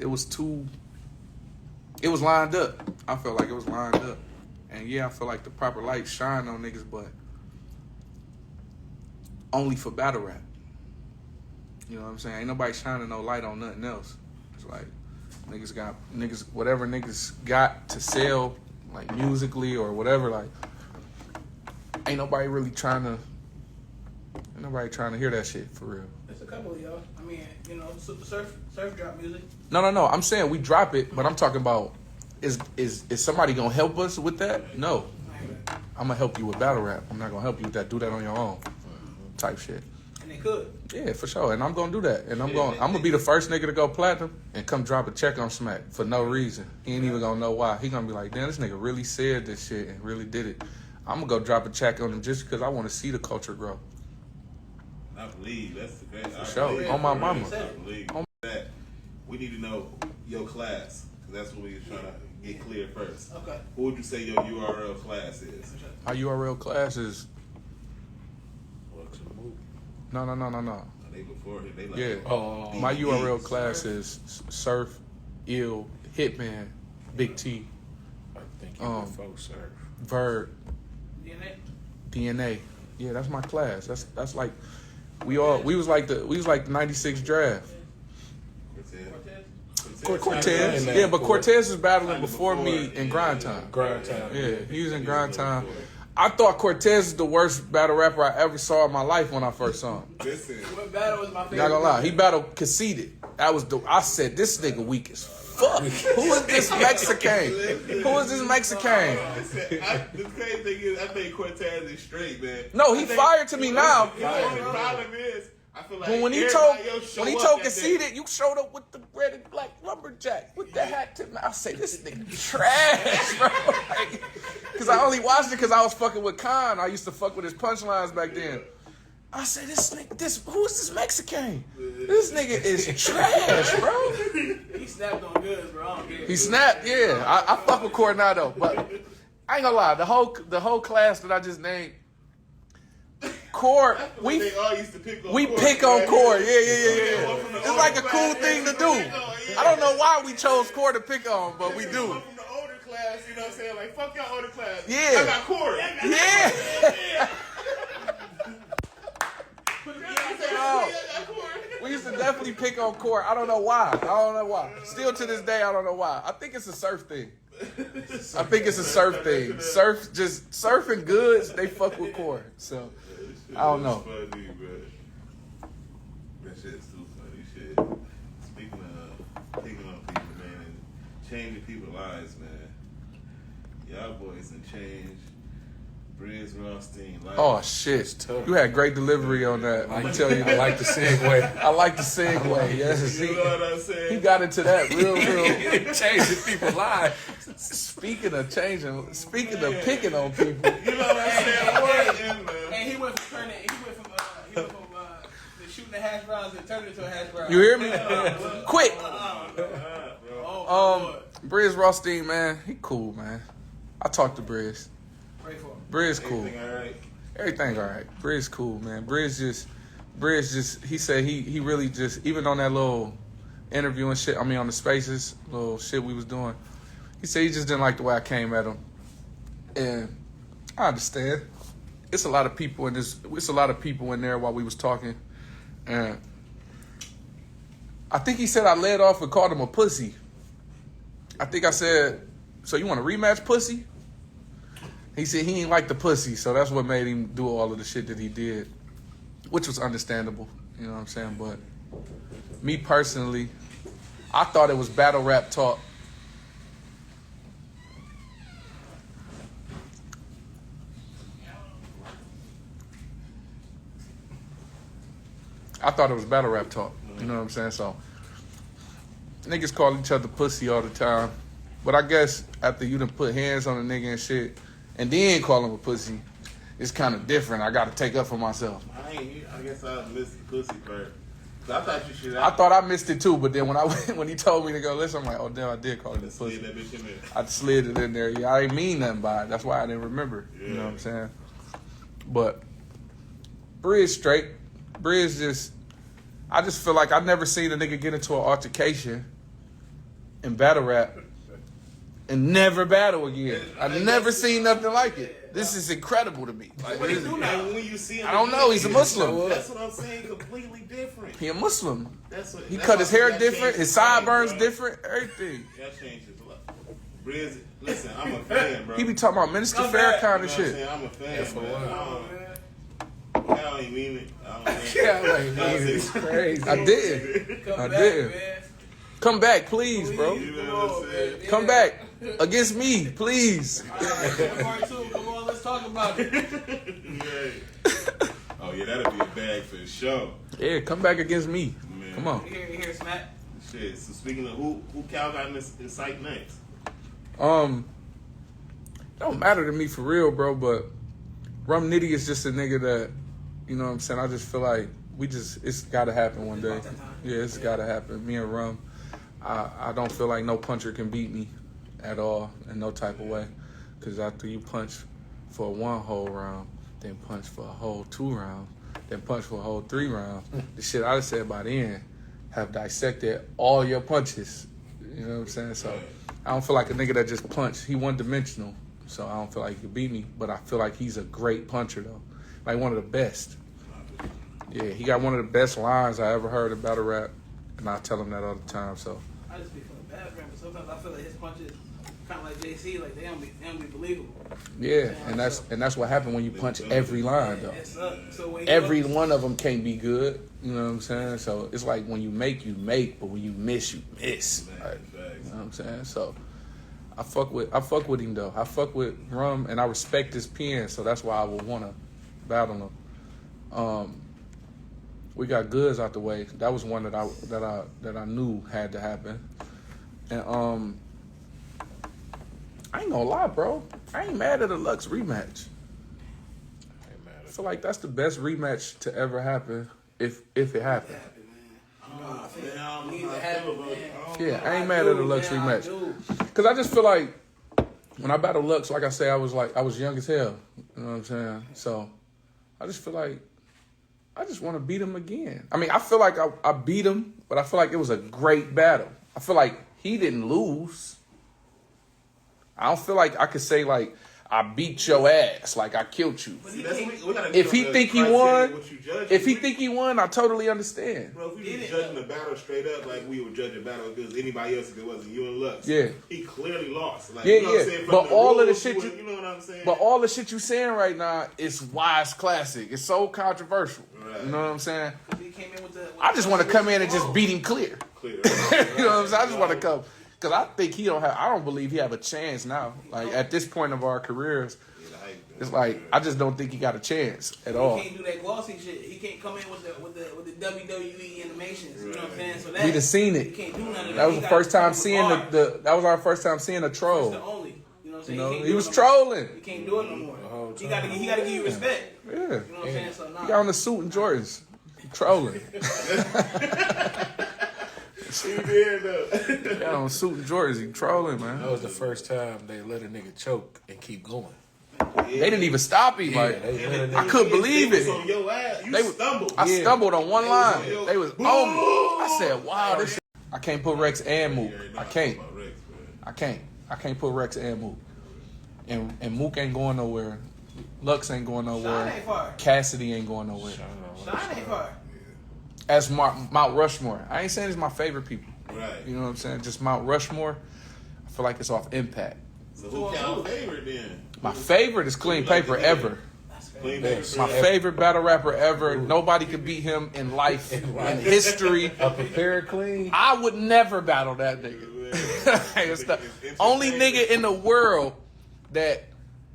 lined up. I felt like it was lined up. And yeah, I feel like the proper light shine on niggas, but only for battle rap. You know what I'm saying? Ain't nobody shining no light on nothing else. It's like whatever niggas got to sell, like musically or whatever, like, ain't nobody really trying to hear that shit for real. There's a couple of y'all. I mean, you know, surf drop music. No. I'm saying we drop it, but I'm talking about is somebody gonna help us with that? No. I'm gonna help you with battle rap. I'm not gonna help you with that. Do that on your own, type shit. And they could. Yeah, for sure. And I'm gonna do that. And I'm gonna be the first nigga to go platinum and come drop a check on Smack for no reason. He ain't even gonna know why. He gonna be like, damn, this nigga really said this shit and really did it. I'm gonna go drop a check on him just because I want to see the culture grow. I believe that's the great. For sure. On my mama. I believe that. We need to know your class, because that's what we're trying to get clear first. Okay. Who would you say your URL class is? My URL class is no. They before they like Yeah. My URL class is Surf, Ill, Hitman, Big T, I think you folks surf. Verd, DNA. Yeah, that's my class. That's like we was like the 96 draft. Cortez. Yeah, but Cortez was battling before me in Grind Time. Yeah, he was in Grind Time. I thought Cortez is the worst battle rapper I ever saw in my life when I first saw him. Listen, What battle was my favorite? Not gonna lie, he battled Conceited. I said, this nigga weak as fuck. Who is this Mexican? The crazy thing is, I think Cortez is straight, man. No, he fired to me now. The only problem is, I feel like But when he told Conceited, you showed up with the red and black lumberjack with the hat to me. I say, this nigga trash, bro. Because I only watched it because I was fucking with Khan. I used to fuck with his punchlines back then. I say, who is this Mexican? This nigga is trash, bro. He snapped on goods, bro. I don't care. He snapped, yeah. I fuck with Coronado, but I ain't gonna lie. The whole class that I just named, Core, we they all used to pick on pick on Core. Yeah. It's like a cool thing to do. I don't know why we chose Core to pick on, but we do. From the older class, you know what I'm saying? Like, fuck y'all older class. Yeah. I got Corey. Yeah. No. We used to definitely pick on Core. I don't know why. Still to this day, I don't know why. I think it's a surf thing. Surf and goods, they fuck with Core. So, I don't know. Funny, bro. That shit's too funny. Shit. Speaking of picking on people, man, and changing people's lives, man. Y'all boys done changed Briz Rothstein life. Oh shit! You had great delivery on that. I'm gonna tell you. I like the segue. I like the segue. Yes, You know what I'm saying? he got into that real. Changing people's lives. Speaking of picking on people. You know what I'm saying? And he went from the shooting the hash browns and turned it into a hash brown. You hear me? Quick. Lord. Briz Rothstein, man, he cool, man. I talked to Briz. Pray for him. Briz cool. Everything all right. Briz cool, man. Briz just, he said he really just, even on that little interview and shit, on the Spaces, little shit we was doing, he said he just didn't like the way I came at him. And I understand. It's a lot of people in there while we was talking. And I think he said I led off and called him a pussy. I think I said, so you want a rematch, pussy? He said he ain't like the pussy, so that's what made him do all of the shit that he did, which was understandable, you know what I'm saying? But me personally, I thought it was battle rap talk. I thought it was battle rap talk, you know what I'm saying? So niggas call each other pussy all the time, but I guess after you done put hands on a nigga and shit, and then call him a pussy, it's kind of different. I got to take up for myself. I guess I missed the pussy part. I thought you should. I thought I missed it too, but then when he told me to go listen, I'm like, oh damn, I did call him a pussy. That bitch in there. I slid it in there. Yeah, I didn't mean nothing by it. That's why I didn't remember. You know what I'm saying? But Briz straight. Briz just, I just feel like I've never seen a nigga get into an altercation in battle rap and never battle again. I've never seen nothing like it. This is incredible to me. Like, What he this is- do now? And when you see him, I don't know. He's a Muslim. That's what I'm saying. Completely different. He a Muslim. He that's cut his why hair gotta different. change His his sideburns name, bro. different. Everything. That changed his life. Briz, listen, I'm a fan, bro. He be talking about Minister Come back. Farrakhan You and know what I'm shit. saying? I'm a fan, for man. what? I don't even mean it. I don't mean Yeah, like, man, it's crazy. I did. Come I back, did. man. Come back, please, bro. You know what I'm saying? Come back against me, please. Part 2, come on, let's talk about it. Yeah. Oh, yeah, that'll be a bag for sure. Yeah, come back against me. Man. Come on. Here, Smack. Shit. So speaking of who Cal got in sight next? Don't matter to me for real, bro, but Rum Nitty is just a nigga that, you know what I'm saying, I just feel like it's gotta happen one day. Yeah, it's gotta happen. Me and Rum, I don't feel like no puncher can beat me at all in no type of way. Cause after you punch for one whole round, then punch for a whole 2 rounds, then punch for a whole 3 rounds, the shit I said by then have dissected all your punches. You know what I'm saying? So I don't feel like a nigga that just punched. He one-dimensional. So I don't feel like he could beat me, but I feel like he's a great puncher though, like one of the best. Yeah, he got one of the best lines I ever heard in battle rap, and I tell him that all the time. So I just be feeling bad for him, but sometimes I feel like his punches kind of like JC, like they don't be believable. yeah, and that's what happened when you punch every line though. It sucks. So when you Every one of them can't be good. You know what I'm saying? So it's like when you make, but when you miss, you miss. Like, you know what I'm saying? So I fuck with him though. I fuck with Rum, and I respect his pen, so that's why I would want to battle him. We got Goods out the way. That was one that I knew had to happen. And I ain't gonna lie, bro. I ain't mad at a Lux rematch. I feel like that's the best rematch to ever happen if it happened. Yeah, I ain't mad at a Lux rematch. Cause I just feel like when I battle Lux, like I say, I was young as hell. You know what I'm saying? So I just feel like I just want to beat him again. I mean, I feel like I beat him, but I feel like it was a great battle. I feel like he didn't lose. I don't feel like I could say like I beat your ass, like I killed you. If he think he won, I totally understand. Bro, if we were judging the battle straight up like we would judge a battle against anybody else if it wasn't you and Lux, Yeah. he clearly lost. Like, Yeah, you know what I'm yeah. saying? From But the all of the rules, shit you know what I'm saying? But all the shit you saying right now is wise classic. It's so controversial. Right. You know what I'm saying? He came in with I just want to come in and just beat him clear. Clear. You know what I'm saying? I just want to come. Because I think I don't believe he have a chance now. Like, at this point of our careers, it's like, I just don't think he got a chance at all. He can't do that glossy shit. He can't come in with the WWE animations. You know what I'm saying? So that We done seen it. He can't do none of that. That was He the gotta first time come with seeing bars. that was our first time seeing a That's troll. the only. You know what I'm saying? You know, can't he do was it no more. trolling. He can't do it no more. He gotta give you respect. Yeah. You know what I'm saying? So nah. He got on the suit and Jordans. He trolling. He did though. He got on suit and Jordans. He trolling, man. That was the first time they let a nigga choke and keep going. They didn't even stop him. Like, they let a I nigga. couldn't believe They was it. on your ass. You They was- stumbled. I stumbled on one line. on your- They was on me. I said, wow, this shit. I can't put Rex and Mook. I can't. I can't put Rex and Mook. And Mook ain't going nowhere. Lux ain't going Shine nowhere. ain't far. Cassidy ain't going nowhere. Shine ain't far. As Mount Rushmore. I ain't saying it's my favorite people. Right. You know what I'm saying? Just Mount Rushmore. I feel like it's off impact. So who count favorite then? My favorite is Clean Paper ever. Clean paper. My favorite battle rapper ever. Nobody could beat him in life, in history. A prepared clean. I would never battle that nigga. It's the only nigga in the world that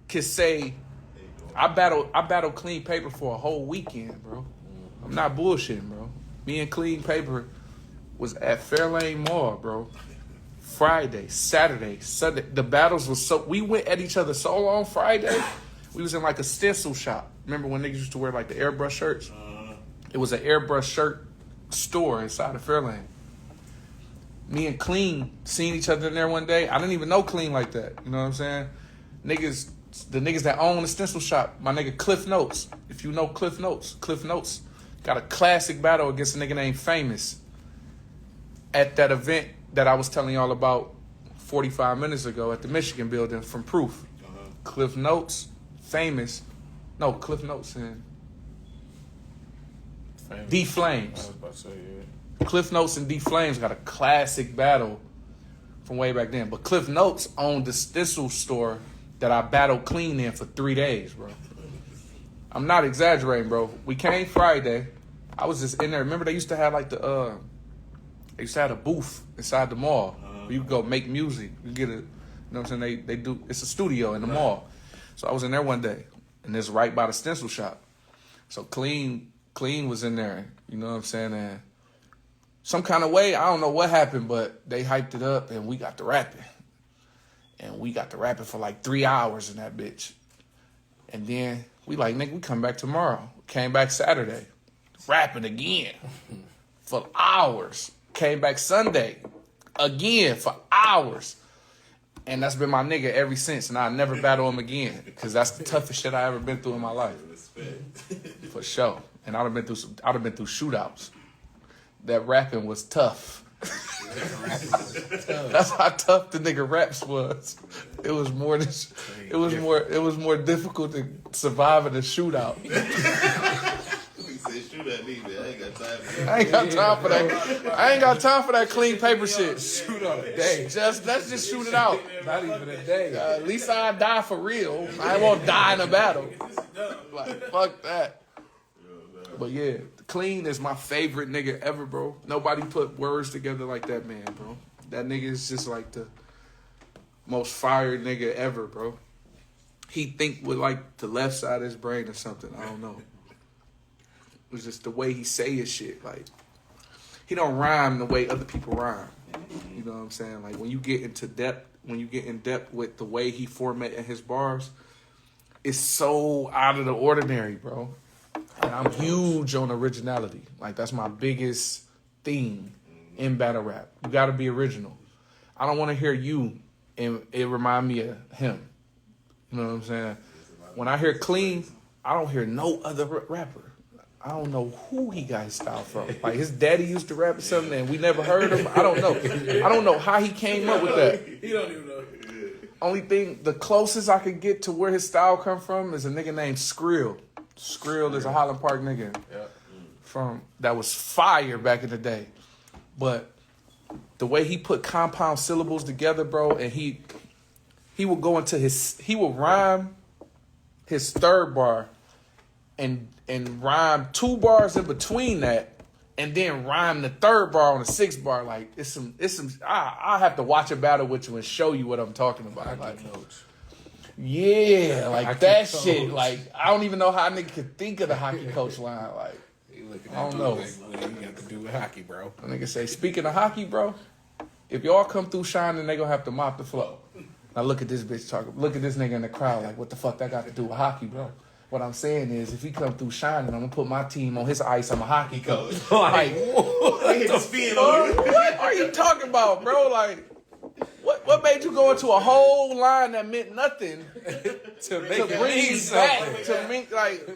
could say I battle Clean Paper for a whole weekend, bro. I'm not bullshitting, bro. Me and Clean Paper was at Fairlane Mall, bro. Friday, Saturday, Sunday. The battles was we went at each other so long Friday. We was in like a stencil shop. Remember when niggas used to wear like the airbrush shirts? It was an airbrush shirt store inside of Fairlane. Me and Clean seen each other in there one day. I didn't even know Clean like that. You know what I'm saying? The niggas that own the stencil shop, my nigga Cliff Notes. If you know Cliff Notes got a classic battle against a nigga named Famous at that event that I was telling y'all about 45 minutes ago at the Michigan building from Proof. Cliff Notes, famous. No, Cliff Notes and D I Flames. was about to say, yeah. Cliff Notes and D Flames got a classic battle from way back then. But Cliff Notes owned the stencil store that I battled clean in for 3 days, bro. I'm not exaggerating, bro. We came Friday. I was just in there. Remember they used to have like they used to have a booth inside the mall where you could go make music. You get a, you know what I'm saying? They do, it's a studio in the mall. So I was in there one day, and it's right by the stencil shop. So Clean was in there, you know what I'm saying? And some kind of way, I don't know what happened, but they hyped it up, and we got to rapping. And we got to rapping for like 3 hours in that bitch. And then we like, nigga, we come back tomorrow. Came back Saturday, rapping again for hours. Came back Sunday, again for hours. And that's been my nigga ever since, and I'll never battle him again, because that's the toughest shit I ever been through in my life. For sure. And I'd have been through shootouts. That rapping was tough. That's how tough the nigga raps was. It was more difficult to survive in a shootout. He said, shoot at me, man. I ain't got time for that. I ain't got time for that. I ain't got time for that clean paper shit. Shoot on a day. Let's just shoot it out. Not even a day. At least I die for real. I won't die in a battle. Like, fuck that. But yeah, Clean is my favorite nigga ever, bro. Nobody put words together like that man, bro. That nigga is just like the most fire nigga ever, bro. He think with like the left side of his brain or something. I don't know. It's just the way he say his shit. Like, he don't rhyme the way other people rhyme. You know what I'm saying? Like, when you get in depth with the way he formatting his bars, it's so out of the ordinary, bro. And I'm huge on originality. Like, that's my biggest theme in battle rap. You gotta be original. I don't want to hear you and it remind me of him. You know what I'm saying? When I hear Clean, I don't hear no other rapper. I don't know who he got his style from. Like, his daddy used to rap or something and we never heard him. I don't know. I don't know how he came up with that. He don't even know. Only thing, the closest I could get to where his style come from is a nigga named Skrill. Skrill is a Highland Park nigga that was fire back in the day. But the way he put compound syllables together, bro, and he would go into he would rhyme his third bar and rhyme 2 bars in between that, and then rhyme the third bar on the 6th bar. Like, it's some. I have to watch a battle with you and show you what I'm talking about. Like, yeah, like that shit. Like, I don't even know how a nigga could think of the hockey coach line. Like, I don't know. What you got to do with hockey, bro? A nigga say, speaking of hockey, bro, if y'all come through shining, they gonna have to mop the floor. Now look at this bitch talking. Look at this nigga in the crowd. Like, what the fuck that got to do with hockey, bro? What I'm saying is, if he come through shining, I'm gonna put my team on his ice. I'm a hockey coach. Like, what are you talking about, bro? Like, what made you go into a whole line that meant nothing to bring you back to me? Like,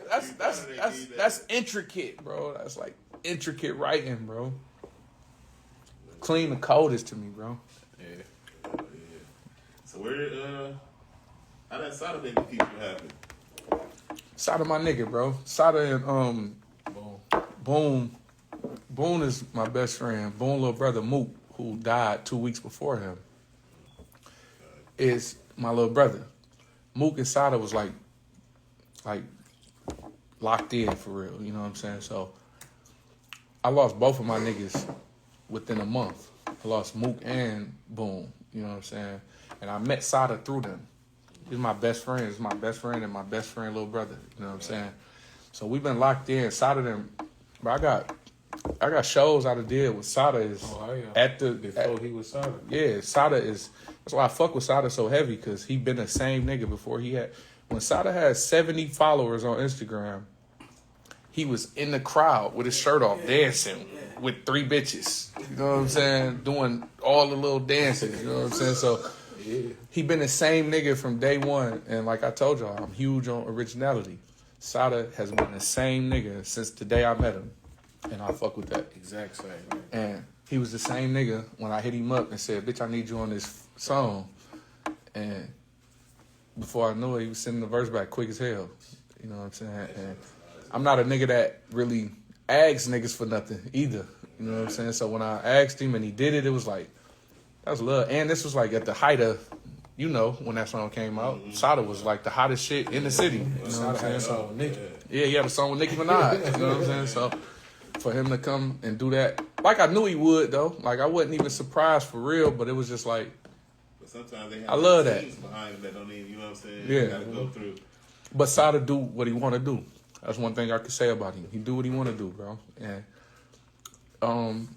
that's intricate, bro. That's like intricate writing, bro. Clean the coldest to me, bro. Yeah. So how that Sada baby people happen? Sada my nigga, bro. Sada and Boom. Boom is my best friend. Boom little brother Mook, who died 2 weeks before him, is my little brother. Mook and Sada was like locked in for real, you know what I'm saying? So I lost both of my niggas within a month. I lost Mook and Boom, you know what I'm saying? And I met Sada through them. He's my best friend. He's my best friend and my best friend little brother, you know what I'm saying? So we've been locked in. Sada them, but I got shows I done did with Sada is before he was Sada. Yeah, Sada is. That's why I fuck with Sada so heavy, because he been the same nigga before he had. When Sada had 70 followers on Instagram, he was in the crowd with his shirt off, dancing with 3 bitches. You know what I'm saying? Doing all the little dances. You know what I'm saying? So he been the same nigga from day one. And like I told y'all, I'm huge on originality. Sada has been the same nigga since the day I met him. And I fuck with that. Exact same. And he was the same nigga when I hit him up and said, bitch, I need you on this song. And before I knew it, he was sending the verse back quick as hell. You know what I'm saying? And I'm not a nigga that really asks niggas for nothing either. You know what I'm saying? So when I asked him and he did it, it was like, that was love. And this was like at the height of, you know, when that song came out. Sada was like the hottest shit in the city. You know what I'm saying? So, yeah, he had a song with Nicki Minaj. You know what I'm saying? So for him to come and do that, like I knew he would though. Like I wasn't even surprised for real, but it was just like, But sometimes they have I love that. teams behind them that don't even, you know what I'm saying? Yeah. You gotta go through. but Sada do what he want to do. That's one thing I could say about him. He do what he want to do, bro. And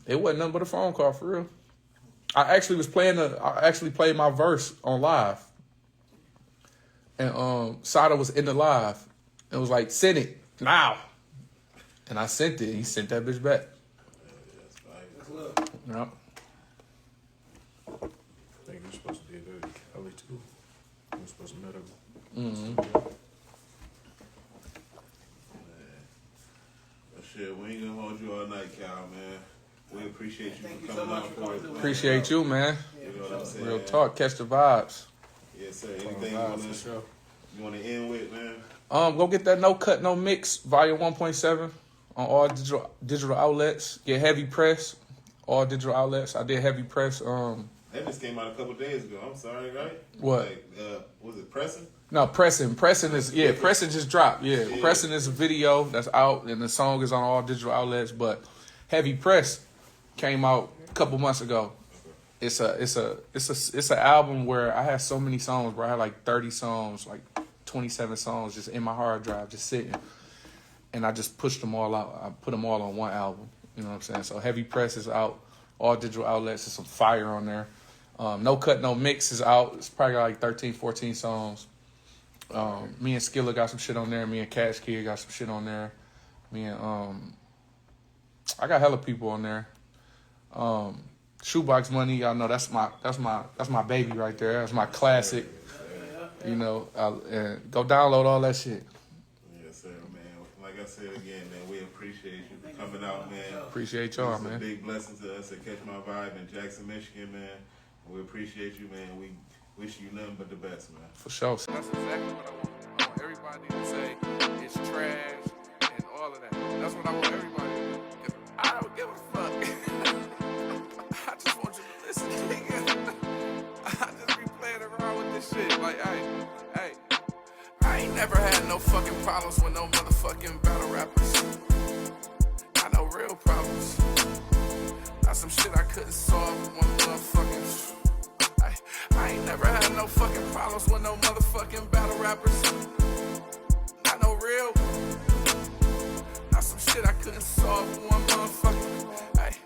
it wasn't nothing but a phone call for real. I actually played my verse on live. And Sada was in the live and was like, send it now. And I sent it. He sent that bitch back. That's love. Yep. I think you're supposed to do that. Kelly too. You're supposed to meet him. Mm-hmm. But shit, we ain't gonna hold you all night, Cal, man. We appreciate you Thank for you so coming much out for for coming us. through, man. Appreciate you, man. You know what I'm saying? Real talk. Catch the vibes. Yes, sir. Anything you wanna end with, man? Go get that No Cut, No Mix, volume 1.7 on all digital outlets. Get Heavy Press, all digital outlets. I did Heavy Press. That just came out a couple days ago. I'm sorry, right? What? Like, was it Pressing? No, Pressing just dropped. Yeah, Pressing is a video that's out, and the song is on all digital outlets. But Heavy Press came out a couple months ago. It's an album where I had so many songs, bro. I had like 30 songs, like 27 songs just in my hard drive, just sitting. And I just pushed them all out. I put them all on one album. You know what I'm saying? So Heavy Press is out, all digital outlets. There's some fire on there. No Cut, No Mix is out. It's probably got like 13, 14 songs. Me and Skilla got some shit on there. Me and Cash Kid got some shit on there. Me and I got hella people on there. Shoebox Money, y'all know that's my baby right there. That's my classic. You know, and go download all that shit. Yes, sir, man. Like I said again, man, we appreciate you for coming out, man. Appreciate y'all, It's man. a big blessing to us at Catch My Vibe in Jackson, Michigan, man. We appreciate you, man. We wish you nothing but the best, man. For sure. That's exactly what I want. I want everybody to say it's trash and all of that. That's what I want everybody to do. 'Cause I don't give a fuck. I just want you to listen, nigga. I just be playing around with this shit. Like, hey, I ain't never had no fucking problems with no motherfucking battle rappers. Got no real problems. Not some shit I couldn't solve with one motherfucking. I ain't never had no fucking problems with no motherfucking battle rappers. Not no real. Not some shit I couldn't solve with one motherfucking. Hey,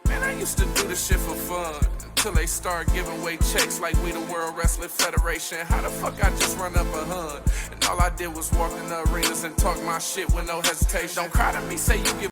man, I used to do this shit for fun until they start giving away checks like we the World Wrestling Federation. How the fuck I just run up a hun? And all I did was walk in the arenas and talk my shit with no hesitation. Don't cry to me, say you give